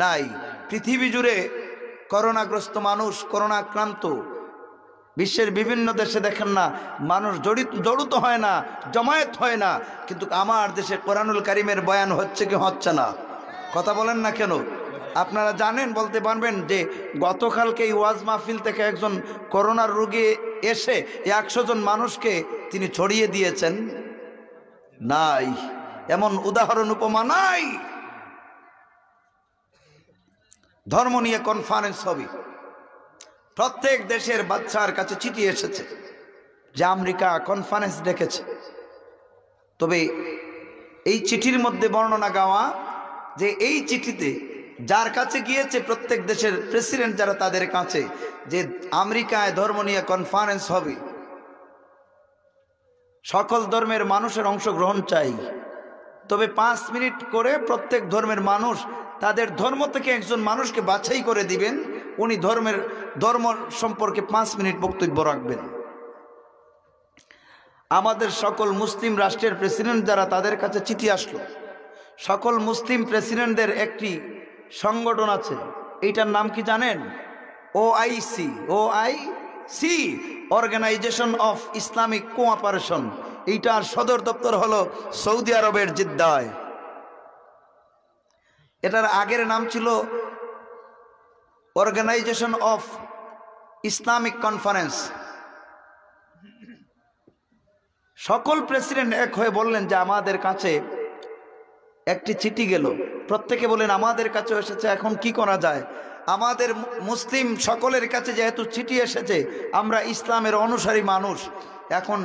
নাই। পৃথিবী জুড়ে করোনাগ্রস্ত মানুষ, করোনা আক্রান্ত, বিশ্বের বিভিন্ন দেশে দেখেন না মানুষ জড়িত হয় না, জমায়েত হয় না, কিন্তু আমার দেশে কোরআনুল কারীমের বয়ান হচ্ছে কি হচ্ছে না? কথা বলেন না কেন? আপনারা জানেন, বলতে পারবেন যে গতকালকে এই ওয়াজ মাহফিল থেকে একজন করোনার রোগী এসে 100 জন মানুষকে তিনি ছড়িয়ে দিয়েছেন? নাই, এমন উদাহরণ উপমা নাই। ধর্ম নিয়ে কনফারেন্স হবে, প্রত্যেক দেশের বাদশার কাছে চিঠি এসেছে যে আমেরিকা কনফারেন্স ডেকেছে, তবে এই চিঠির মধ্যে বর্ণনা গাওয়া যে এই চিঠিতে যার কাছে গিয়েছে প্রত্যেক দেশের প্রেসিডেন্ট যারা তাদের কাছে, যে আমেরিকায় ধর্ম নিয়ে কনফারেন্স হবে, সকল ধর্মের মানুষের অংশগ্রহণ চাই, তবে 5 মিনিট করে প্রত্যেক ধর্মের মানুষ তাদের ধর্ম থেকে একজন মানুষকে বাছাই করে দিবেন, উনি ধর্ম সম্পর্কে 5 মিনিট বক্তব্য রাখবেন। আমাদের সকল মুসলিম রাষ্ট্রের প্রেসিডেন্ট যারা তাদের কাছে চিঠি আসলো, সকল মুসলিম প্রেসিডেন্টদের একটি সংগঠন আছে, এইটার নাম কি জানেন? OIC, organisation of Islamic cooperation. এইটার সদর দপ্তর হলো সৌদি আরবের জিদ্দায়। এটার আগের নাম ছিল অর্গানাইজেশন অফ ইসলামিক কনফারেন্স। সকল প্রেসিডেন্ট এক হয়ে বললেন যে আমাদের কাছে একটি চিঠি গেল, প্রত্যেকে বলেন আমাদের কাছে এসেছে, এখন কি করা যায়? আমাদের মুসলিম সকলের কাছে যেহেতু চিঠি এসেছে, আমরা ইসলামের অনুসারী মানুষ, এখন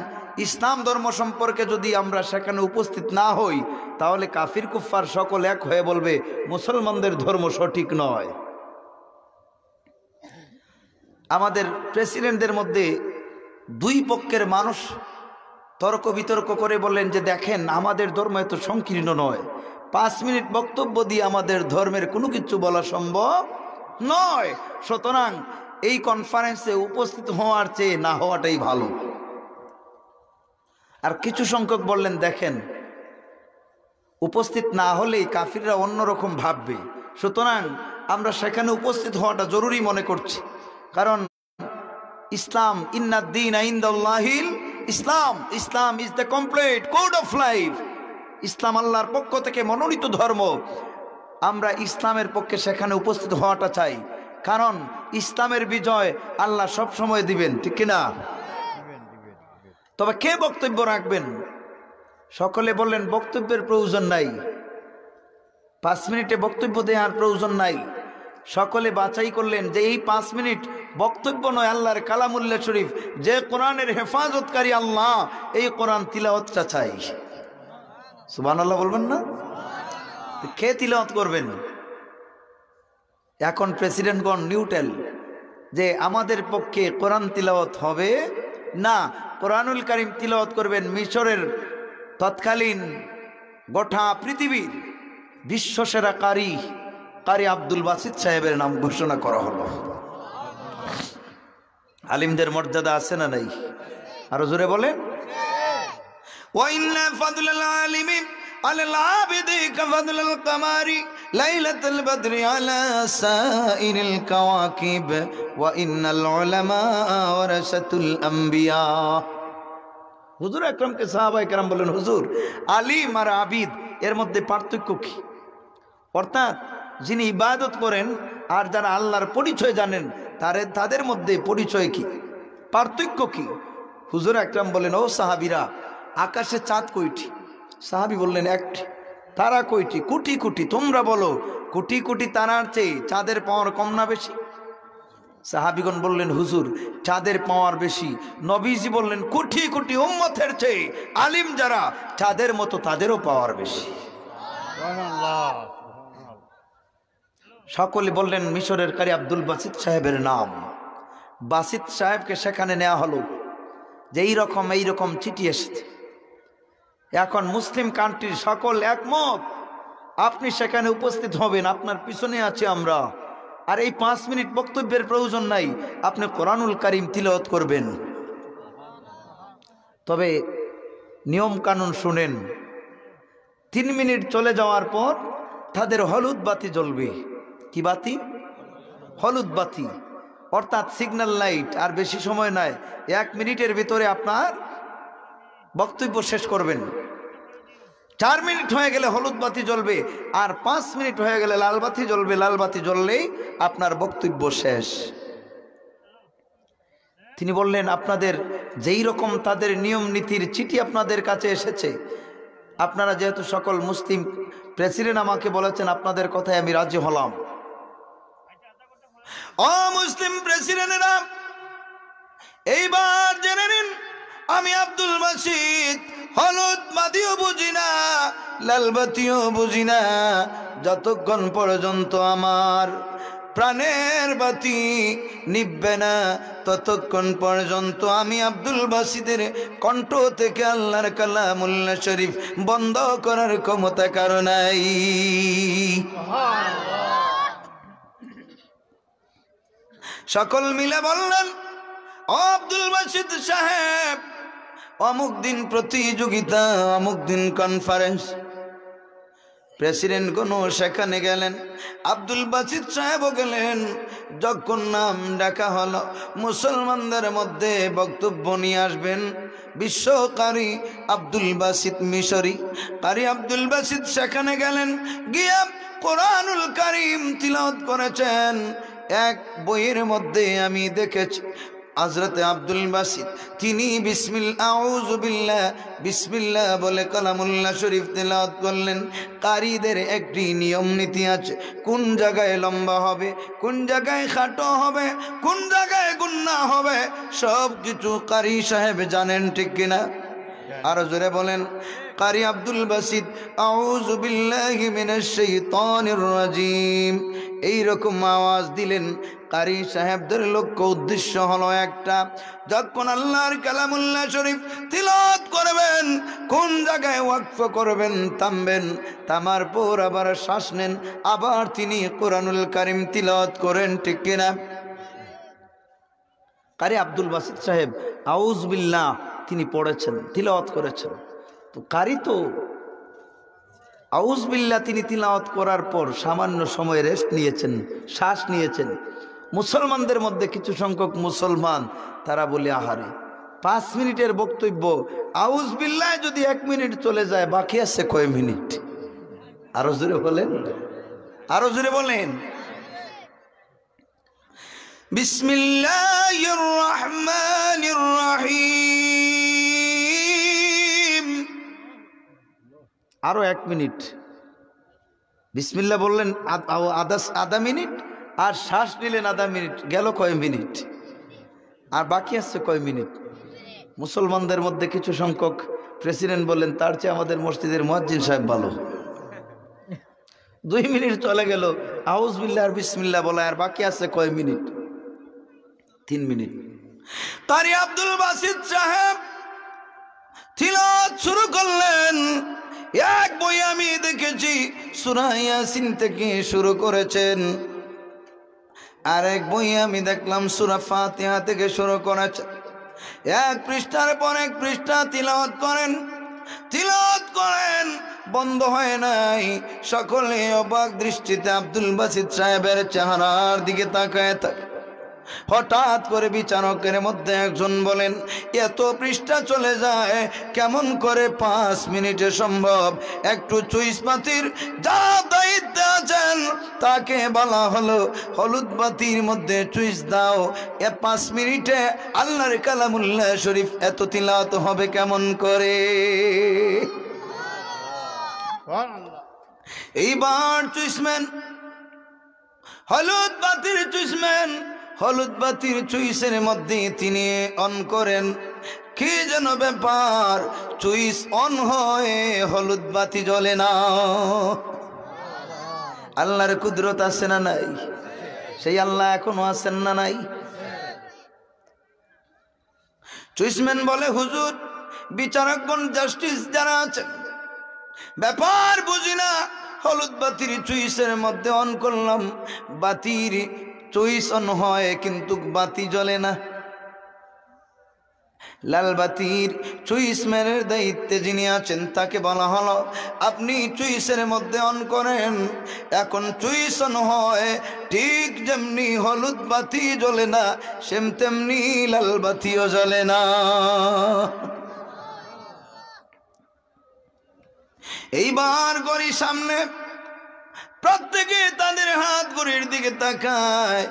ইসলাম ধর্ম সম্পর্কে যদি আমরা সেখানে উপস্থিত না হই, তাহলে কাফির কুফফার সকল এক হয়ে বলবে মুসলমানদের ধর্ম সঠিক নয়। আমাদের প্রেসিডেন্টদের মধ্যে দুই পক্ষের মানুষ তর্ক বিতর্ক করে বললেন যে দেখেন, আমাদের ধর্ম এত সংকীর্ণ নয়, 5 মিনিট বক্তব্য দিয়ে আমাদের ধর্মের কোনো কিছু বলা সম্ভব নয়, সুতরাং এই কনফারেন্সে উপস্থিত হওয়ার চেয়ে না হওয়াটাই ভালো। আর কিছু সংখ্যক বললেন দেখেন, উপস্থিত না হলেই কাফিররা অন্যরকম ভাববে, সুতরাং আমরা সেখানে উপস্থিত হওয়াটা জরুরি মনে করছি, কারণ ইসলাম ইন্নাদ-দীনা ইনদাল্লাহিল ইসলাম, Islam is the complete code of life, ইসলাম আল্লাহর পক্ষ থেকে মনোনীত ধর্ম, আমরা ইসলামের পক্ষে সেখানে উপস্থিত হওয়াটা চাই, কারণ ইসলামের বিজয় আল্লাহ সব সময় দিবেন, ঠিক কিনা? তবে কে বক্তব্য রাখবেন? সকলে বললেন বক্তব্যের প্রয়োজন নাই, 5 মিনিটে বক্তব্য দেওয়ার প্রয়োজন নাই। সকলে বাছাই করলেন যে এই 5 মিনিট বক্তব্য নয়, আল্লাহর কালামুল্লাহ শরীফ, যে কোরআনের হেফাজতকারী আল্লাহ, এই কোরআন তিলাওয়াতটা চাই। সুবহানাল্লাহ বলবেন না? কে তিলাওয়াত করবেন? এখন প্রেসিডেন্টগণ নিউট্রাল, যে আমাদের পক্ষে কোরআন তিলাওয়াত হবে না, কোরআনুল কারীম তিলাওয়াত করবেন মিশরের তৎকালীন গোটা পৃথিবীর বিশ্বসেরা কারি আব্দুল বাসিত সাহেবের নাম ঘোষণা করা হলো। আলিমদের মর্যাদা আছে না নাই? আরো জোরে বলেন। ওয়াইন্না ফাদলুল আলিমি আলাল আবিদি কাফাদলুল কামারি লাইলাতুল বদরি আলা সাইরিল কাওয়াকিব ওয়া ইন্নাল উলামা ওয়ারাসাতুল আম্বিয়া। হুজুর আকরামকে সাহাবায়ে কেরাম বলেন, হুজুর আলিম আর আবিদ এর মধ্যে পার্থক্য কি? অর্থাৎ যিনি ইবাদত করেন আর যারা আল্লাহর পরিচয় জানেন, তাদের মধ্যে পরিচয় কি, পার্থক্য কি? হুজুর আকরাম বলেন, ও সাহাবীরা, আকাশে চাঁদ কয়টি? সাহাবী বললেন একটি। তারা কয়টি? কোটি কোটি। তোমরা বলো, কোটি কোটি তারার চেয়ে চাঁদের পাওয়ার কম না বেশি? সাহাবীগণ বললেন, হুজুর চাঁদের পাওয়ার বেশি। নবীজি বললেন, কোটি কোটি উম্মতের চেয়ে আলিম যারা চাঁদের মতো, তাদেরও পাওয়ার বেশি। সকলে বললেন মিশরের কারি আব্দুল বাসিত সাহেবের নাম। বাসিত সাহেবকে সেখানে নেওয়া হলো যে এইরকম চিঠি এসেছে। এখন মুসলিম কান্ট্রির সকল একমত, আপনি সেখানে উপস্থিত হবেন, আপনার পিছনে আছে আমরা, আর এই 5 মিনিট বক্তব্যের প্রয়োজন নাই, আপনি কোরআনুল কারীম তিলাওয়াত করবেন। তবে নিয়ম কানুন শুনেন, 3 মিনিট চলে যাওয়ার পর তাদের হলুদ বাতি জ্বলবে। কি বাতি? হলুদ বাতি, অর্থাৎ সিগন্যাল লাইট। আর বেশি সময় নয়, 1 মিনিটের ভিতরে আপনার বক্তব্য শেষ করবেন। 4 মিনিট হয়ে গেলে হলুদ বাতি জ্বলবে, আর 5 মিনিট হয়ে গেলে লাল বাতি জ্বলবে। লাল বাতি জ্বললেই আপনার বক্তব্য শেষ। তিনি বললেন, আপনাদের যেই রকম তাদের নিয়ম নীতির চিঠি আপনাদের কাছে এসেছে, আপনারা যেহেতু সকল মুসলিম প্রেসিডেন্ট আমাকে বলেছেন, আপনাদের কথায় আমি রাজি হলাম। ও মুসলিম প্রেসিডেন্টরা, এইবার জেনে নিন, আমি আব্দুল বাসিত হলুদ বাতিও বুঝি না, লাল বাতিও বুঝি না, যতক্ষণ পর্যন্ত আমার প্রাণের বাতি নিভবে না ততক্ষণ পর্যন্ত আমি আব্দুল বাসিদের কণ্ঠ থেকে আল্লাহর কালামুল্লাহ শরীফ বন্ধ করার ক্ষমতা কারো নাই। সকল মিলে বললেন, ও আব্দুল বাসিদ সাহেব, অমুক দিন প্রতিযোগিতা, অমুক দিন কনফারেন্স। প্রেসিডেন্ট কোনো সেখানে গেলেন, আব্দুল বাসিদ সাহেবও গেলেন। যখন নাম ডাকা হলো, মুসলমানদের মধ্যে বক্তব্য নিয়ে আসবেন বিশ্বকারী আব্দুল বাসিদ মিশরি। কারি আব্দুল বাসিদ সেখানে গেলেন, গিয়া কোরআনুল কারীম তিলাওয়াত করেছেন। এক বইয়ের মধ্যে আমি দেখেছি হযরত আব্দুল বাসিদ তিনি আউযু বিল্লাহ বিসমিল্লাহ বলে কালামুল্লাহ শরীফ তেলাওয়াত করলেন। কারীদের একটি নিয়ম নীতি আছে, কোন জায়গায় লম্বা হবে, কোন জায়গায় খাটো হবে, কোন জায়গায় গুন্না হবে, সব কিছু কারি সাহেব জানেন, ঠিক কিনা? আরো জোরে বলেন। কারি আব্দুল বাসিদ আউযু বিল্লাহি মিনাশ শাইতানির রাজিম এইরকম আওয়াজ দিলেন। কারি সাহেবদের লক্ষ্য উদ্দেশ্য হলো একটা, যখন আল্লাহর কালামুল্লাহ শরীফ তিলাওয়াত করবেন কোন জায়গায় ওয়াকফ করবেন, থামবেন, থামার পর আবার শ্বাস নেন, আবার তিনি কোরআনুল কারীম তিলাওয়াত করেন, ঠিক কিনা? কারি আব্দুল বাসিদ সাহেব আউযু বিল্লাহ তিনি পড়েছেন, তিলাওয়াত করেছেন। তো কারি তো আউযু বিল্লাহ তিনি তিলাওয়াত করার পর সামান্য সময় রেস্ট নিয়েছেন, শ্বাস নিয়েছেন। মুসলমানদের মধ্যে কিছু সংখ্যক মুসলমান তারা বলে, আহারে 5 মিনিটের বক্তব্য, আউযু বিল্লাহ যদি 1 মিনিট চলে যায়, বাকি আছে কয় মিনিট? আরো জোরে বলেন, আরো জোরে বলেন। বিসমিল্লাহির রহমানির রহিম। আরো 1 মিনিট বিসমিল্লাহ বললেন, আধা মিনিট, আর শ্বাস নিলেন আধা মিনিট, গেল কয় মিনিট? আর বাকি আছে কয় মিনিট? মুসলমানদের মধ্যে কিছু সংখ্যক প্রেসিডেন্ট বললেন, তার চেয়ে আমাদের মসজিদের মুয়াজ্জিন সাহেব ভালো। 2 মিনিট চলে গেল, আউযু বিল্লাহ আর বিসমিল্লাহ বলা, আর বাকি আছে কয় মিনিট? 3 মিনিট। কারি আব্দুল বাসিদ সাহেব তিলাওয়াত শুরু করলেন। এক বই আমি দেখেছি সূরা ইয়াসিন থেকে শুরু করেছেন, আর এক বই আমি দেখলাম সূরা ফাতিহা থেকে শুরু করেছেন। এক পৃষ্ঠার পর এক পৃষ্ঠা তিলাওয়াত করেন, তিলাওয়াত করেন, বন্ধ হয় নাই। সকলে অবাক দৃষ্টিতে আব্দুল বাসিদ সাহেবের চেহারার দিকে তাকায় থাকে। হঠাৎ করে বিচারকের মধ্যে একজন বলেন, এত পৃষ্ঠা চলে যায় কেমন করে 5 মিনিটে সম্ভব? একটু চুইস বাতির যা দায়িত্বে আছেন তাকে বলা হলো, হলুদ বাতির মধ্যে চুইস দাও। 5 মিনিটে আল্লাহর কালামুল্লাহ শরীফ এত তিলাওয়াত হবে কেমন করে? এইবার চুইসম্যান, হলুদ বাতির চুইসম্যান, হলুদ বাতির চুইসের মধ্যে তিনি অন করেন। কি যেন ব্যাপার, চুইস অন হয়, হলুদ বাতি জ্বলে না। আল্লাহর কুদরত আছে না নাই? সেই আল্লাহ এখনো আছেন না নাই? চুইসম্যান বলে, হুজুর, বিচারকগণ জাস্টিস যারা আছেন, ব্যাপার বুঝি না, হলুদ বাতির চুইসের মধ্যে অন করলাম, বাতির চুইস অন হয় কিন্তু বাতি জ্বলে না। লাল বাতির চুইসম্যানের দায়িত্বে যিনি আছেন তাকে বলা হলো, আপনি চুইসের মধ্যে অন করেন। এখন চুইস অন হয়, ঠিক যেমনি হলুদ বাতি জ্বলে না, সেম তেমনি লাল বাতিও জ্বলে না। এইবার ঘড়ির সামনে প্রত্যেকে তাদের হাত ঘড়ির দিকে তাকায়,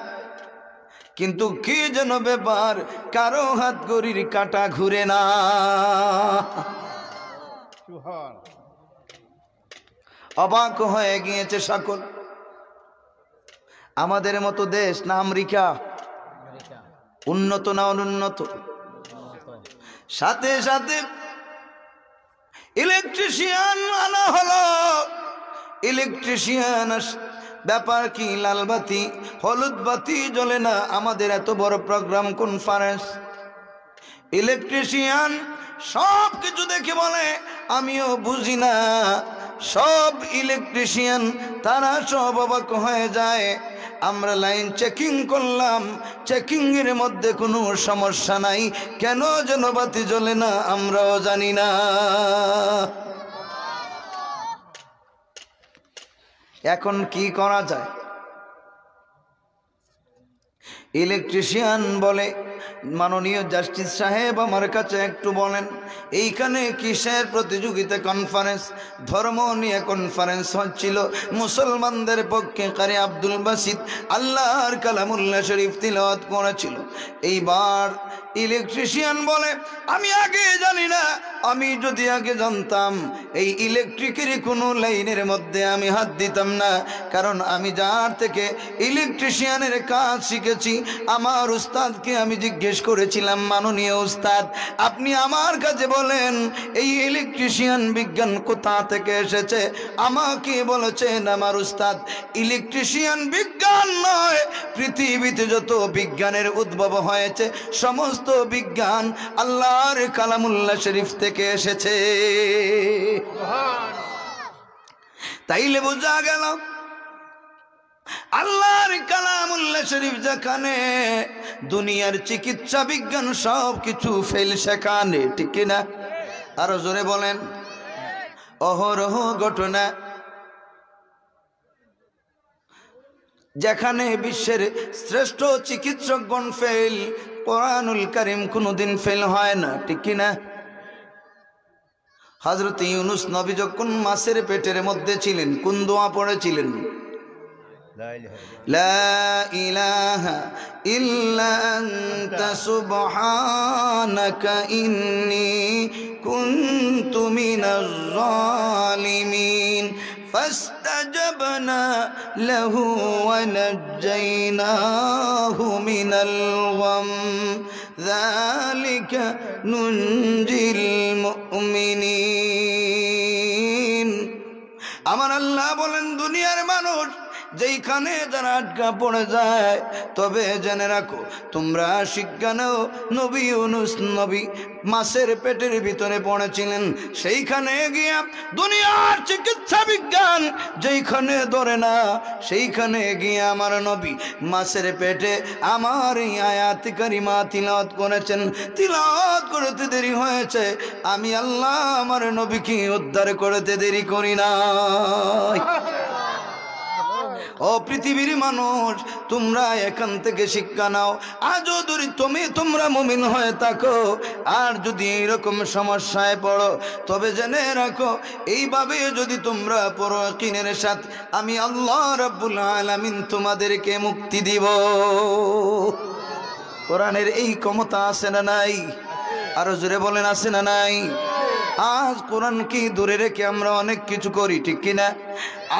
কিন্তু কি যেন ব্যাপার, কারো হাত ঘড়ির কাঁটা ঘুরে না। অবাক হয়ে গিয়েছে সকল। আমাদের মতো দেশ না আমেরিকা? উন্নত না অনুন্নত? সাথে সাথে ইলেকট্রিশিয়ান আনা হলো। ইলেকট্রিশিয়ান ব্যাপার কি, লাল বাতি হলুদ বাতি জ্বলে না আমাদের এত বড় প্রোগ্রাম কনফারেন্স। ইলেকট্রিশিয়ান সব কিছু দেখে বলে আমিও বুঝি না। সব ইলেকট্রিশিয়ান তারা সব অবাক হয়ে যায়। আমরা লাইন চেকিং করলাম, চেকিং এর মধ্যে কোনো সমস্যা নাই, কেন যেন বাতি জ্বলে না আমরাও জানি না। এখন কি করা যায়? ইলেকট্রিশিয়ান বলে, মাননীয় জাস্টিস সাহেব আমার কাছে একটু বলেন, এইখানে কিসের প্রতিযোগিতা? কনফারেন্স, ধর্ম নিয়ে কনফারেন্স হচ্ছিল। মুসলমানদের পক্ষে কারি আব্দুল বাসিত আল্লাহর কালামুল্লাহ শরীফ তিলাওয়াত করেছিল। এইবার ইলেকট্রিশিয়ান বলে আমি আগে জানি না, আমি যদি আগে জানতাম এই ইলেকট্রিকের কোনো লাইনের মধ্যে আমি হাত দিতাম না, কারণ আমি যার থেকে ইলেকট্রিশিয়ানের কাজ শিখেছি আমার উস্তাদকে আমি জিজ্ঞেস করেছিলাম, মাননীয় উস্তাদ আপনি আমার কাছে বলেন এই ইলেকট্রিশিয়ান বিজ্ঞান কোথা থেকে এসেছে? আমাকে বলেছেন আমার উস্তাদ ইলেকট্রিশিয়ান বিজ্ঞান নয়, পৃথিবীতে যত বিজ্ঞানের উদ্ভব হয়েছে সমস্ত বিজ্ঞান আল্লাহর কালামুল্লাহ শরীফ থেকে এসেছে। তাইলে বোঝা গেল আল্লাহর কালামুল্লাহ শরীফ যেখানে, দুনিয়ার চিকিৎসা বিজ্ঞান সব কিছু ফেল সেখানে, ঠিক কিনা? আরো জোরে বলেন। অহরহ ঘটনা, যেখানে বিশ্বের শ্রেষ্ঠ চিকিৎসকগণ ফেল, কোরআনুল কারীম কোনোদিন ফেল হয় না, ঠিক কিনা? হযরত ইউনূস নবী যখন মাছের পেটের মধ্যে ছিলেন কোন দোয়া পড়েছিলেন? লা ইলাহা ইল্লা আনতা সুবহানাকা ইন্নী কুনতু মিনাজ জালিমিন ফাস্তাজাবনা লাহু ওয়া নাজ্জায়নাহু মিনাল গাম যালিকা নুনজিল মুমিনিন। আমার আল্লাহ বলেন দুনিয়ার মানুষ যেইখানে যারা আটকা পড়ে যায়, তবে জেনে রাখো তোমরা শিক্ষা নাও, নবী ইউনূস নবী মাছের পেটের ভিতরে পড়েছিলেন, সেইখানে গিয়া দুনিয়ার চিকিৎসা বিজ্ঞান যেইখানে ধরে না, সেইখানে গিয়ে আমার নবী মাছের পেটে আমার এই আয়াত কারিমা তিলাওয়াত করেছেন। তিলাওয়াত করতে দেরি হয়েছে, আমি আল্লাহ আমার নবীকে উদ্ধার করতে দেরি করি না। ও পৃথিবীর মানুষ, তোমরা এখান থেকে শিক্ষা নাও। আজও যদি তোমরা মুমিন হয়ে থাকো, আর যদি এরকম সমস্যায় পড়ো, তবে জেনে রাখো এইভাবে যদি তোমরা পড়ো ইয়াকিনের সাথে, আমি আল্লাহ রাব্বুল আলামিন তোমাদেরকে মুক্তি দিব। কোরআনের এই ক্ষমতা আছে না নাই? আরো জোরে বলেন আছে না নাই? আজ কোরআনকে দূরে রেখে আমরা অনেক কিছু করি, ঠিক কিনা?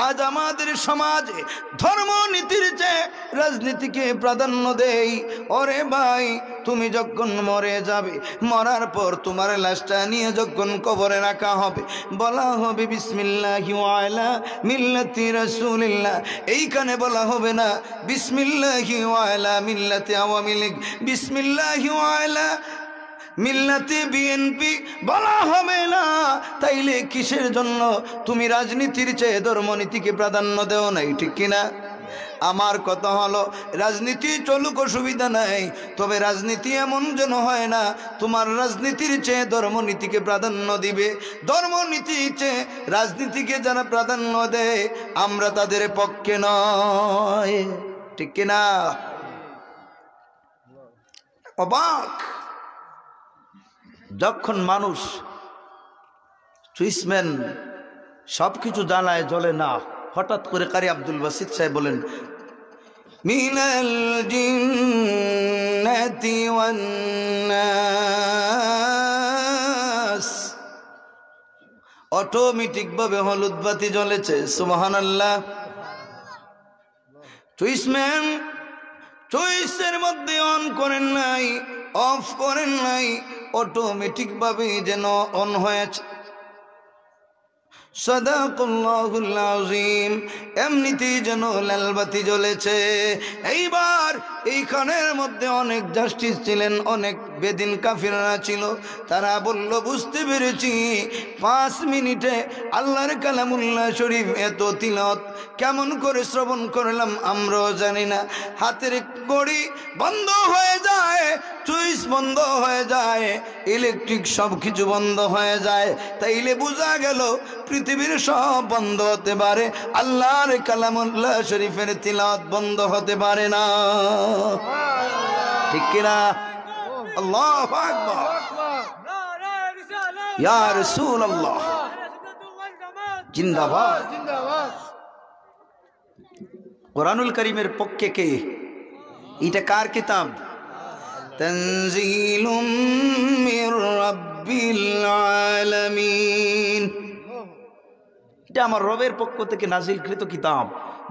আজ আমাদের সমাজে ধর্ম নীতির চেয়ে রাজনীতিকে প্রাধান্য দেই। ওরে ভাই, তুমি যখন মরে যাবে, মরার পর তোমার লাশটা নিয়ে যখন কবরে রাখা হবে, বলা হবে বিসমিল্লাহি ওয়া আলা মিল্লাতি রাসূলিল্লাহ। এইখানে বলা হবে না বিসমিল্লাহি ওয়া আলা মিল্লাতি আওয়ামী লীগ, বিসমিল্লাহি ওয়া আলা মিল্লাতে বিএনপি বলা হবে না। তাইলে কিসের জন্য তুমি রাজনীতির চেয়ে ধর্মনীতিকে প্রাধান্য দেও নাই, ঠিক কিনা? আমার কথা হলো রাজনীতি চলুক, অসুবিধা নাই, তবে রাজনীতি এমন যেন হয় না তোমার রাজনীতির চেয়ে ধর্মনীতিকে প্রাধান্য দিবে। ধর্মনীতির চেয়ে রাজনীতিকে যারা প্রাধান্য দেয় আমরা তাদের পক্ষে নয়, ঠিক কিনা? অবাক যখন মানুষ সুইসম্যান সবকিছু জ্বালায় জ্বলে না, হঠাৎ করে কারি আব্দুল বাসিত সাহেব বলেন মিনাল জিন্নাতি ওয়ান নাস, অটোমেটিক ভাবে হলুদ বাতি জ্বলেছে। সুবহানাল্লাহ। সুইসম্যান চয়েসের মধ্যে অন করেন নাই, অফ করেন নাই, অটোমেটিক ভাবে যেন অন হয়েছে। সাদাকাল্লাহুল আযীম। এমনিতেই যেন লালবাতি জ্বলেছে। এইবার এইখানের মধ্যে অনেক জাস্টিস ছিলেন, অনেক বেদিন কাফিররা ছিল। তারা বলল, বুঝতে পেরেছি 5 মিনিটে আল্লাহর কালামুল্লাহ শরীফ এত তিলাওয়াত কেমন করে শ্রবণ করলাম আমরাও জানি না। হাতের ঘড়ি বন্ধ হয়ে যায়, সুইচ বন্ধ হয়ে যায়, ইলেকট্রিক সব কিছু বন্ধ হয়ে যায়। তাইলে বোঝা গেল পৃথিবীর সব বন্ধ হতে পারে, আল্লাহর কালামুল্লাহ শরীফের তিলাওয়াত বন্ধ হতে পারে না। ঠিক কিনা? আল্লাহু আকবার। ইয়া রাসূলুল্লাহ জিন্দাবাদ। কোরআনুল কারীমের পক্ষে কে? এটা কার কিতাব? তানজিলুম মির রাব্বিল আলামিন। এটা আমার রবের পক্ষ থেকে নাজিলকৃত কিতাব,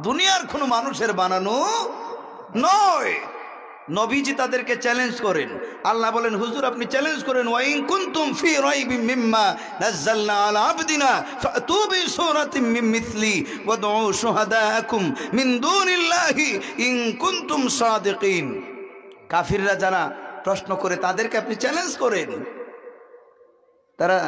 দুনিয়ার কোনো মানুষের বানানো নয়। নবীজি তাদেরকে চ্যালেঞ্জ করেন। আল্লাহ বলেন, হুজুর আপনি চ্যালেঞ্জ করেন, ওয়া ইন কুনতুম ফি রাইবিম মিম্মা নাযালনা আলা আবদিনা ফাতু বিসূরাতিন মিন মিসলি ওয়াদউ শুহাদাআকুম মিন দুনিল্লাহি ইন কুনতুম সাদিকিন। কাফিররা যারা প্রশ্ন করে তাদেরকে আপনি চ্যালেঞ্জ করেন। তারা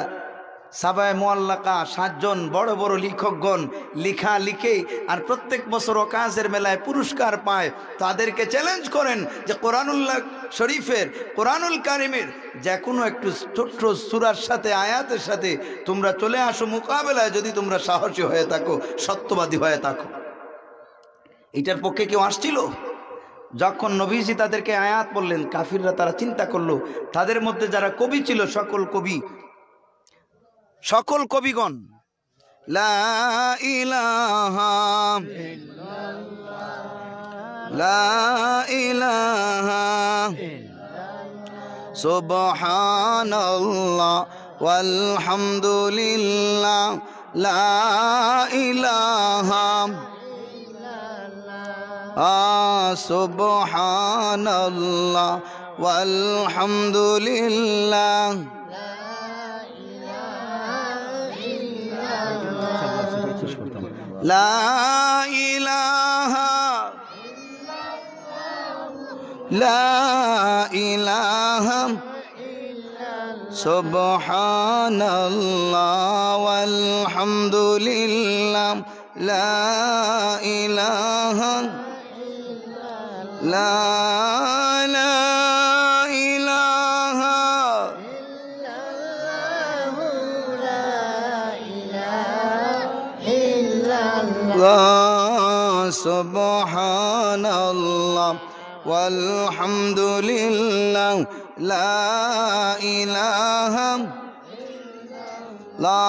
সাবায়ে মুআল্লাকা 7 জন বড় বড় লেখকগণ লেখা লিখে আর প্রত্যেক বছর ওকাজের মেলায় পুরস্কার পায়। তাদেরকে চ্যালেঞ্জ করেন যে কোরআনুল্লাহ শরীফের, কোরআনুল কারীমের যে কোনো একটু ছোট্ট সূরার সাথে, আয়াতের সাথে তোমরা চলে আসো মোকাবেলায়, যদি তোমরা সাহসী হয়ে থাকো, সত্যবাদী হয়ে থাকো। এটার পক্ষে কেউ আসছিল? যখন নবীজি তাদেরকে আয়াত বললেন, কাফিররা তারা চিন্তা করলো তাদের মধ্যে যারা কবি ছিল, সকল কবিগণ লা ইলাহা লা ইলাহা সুবহানাল্লাহ ওয়ালহামদুলিল্লাহ লা ইলাহা সুবহানাল্লাহ ওয়ালহামদুলিল্লাহ লা ইলাহা লা ইলাহা সুবহানাল্লাহ ওয়ালহামদুলিল্লাহ লা ইলাহা লা ইলাহা সুবহানাল্লাহ ওয়ালহামদুলিল্লাহ লা ইলাহা লা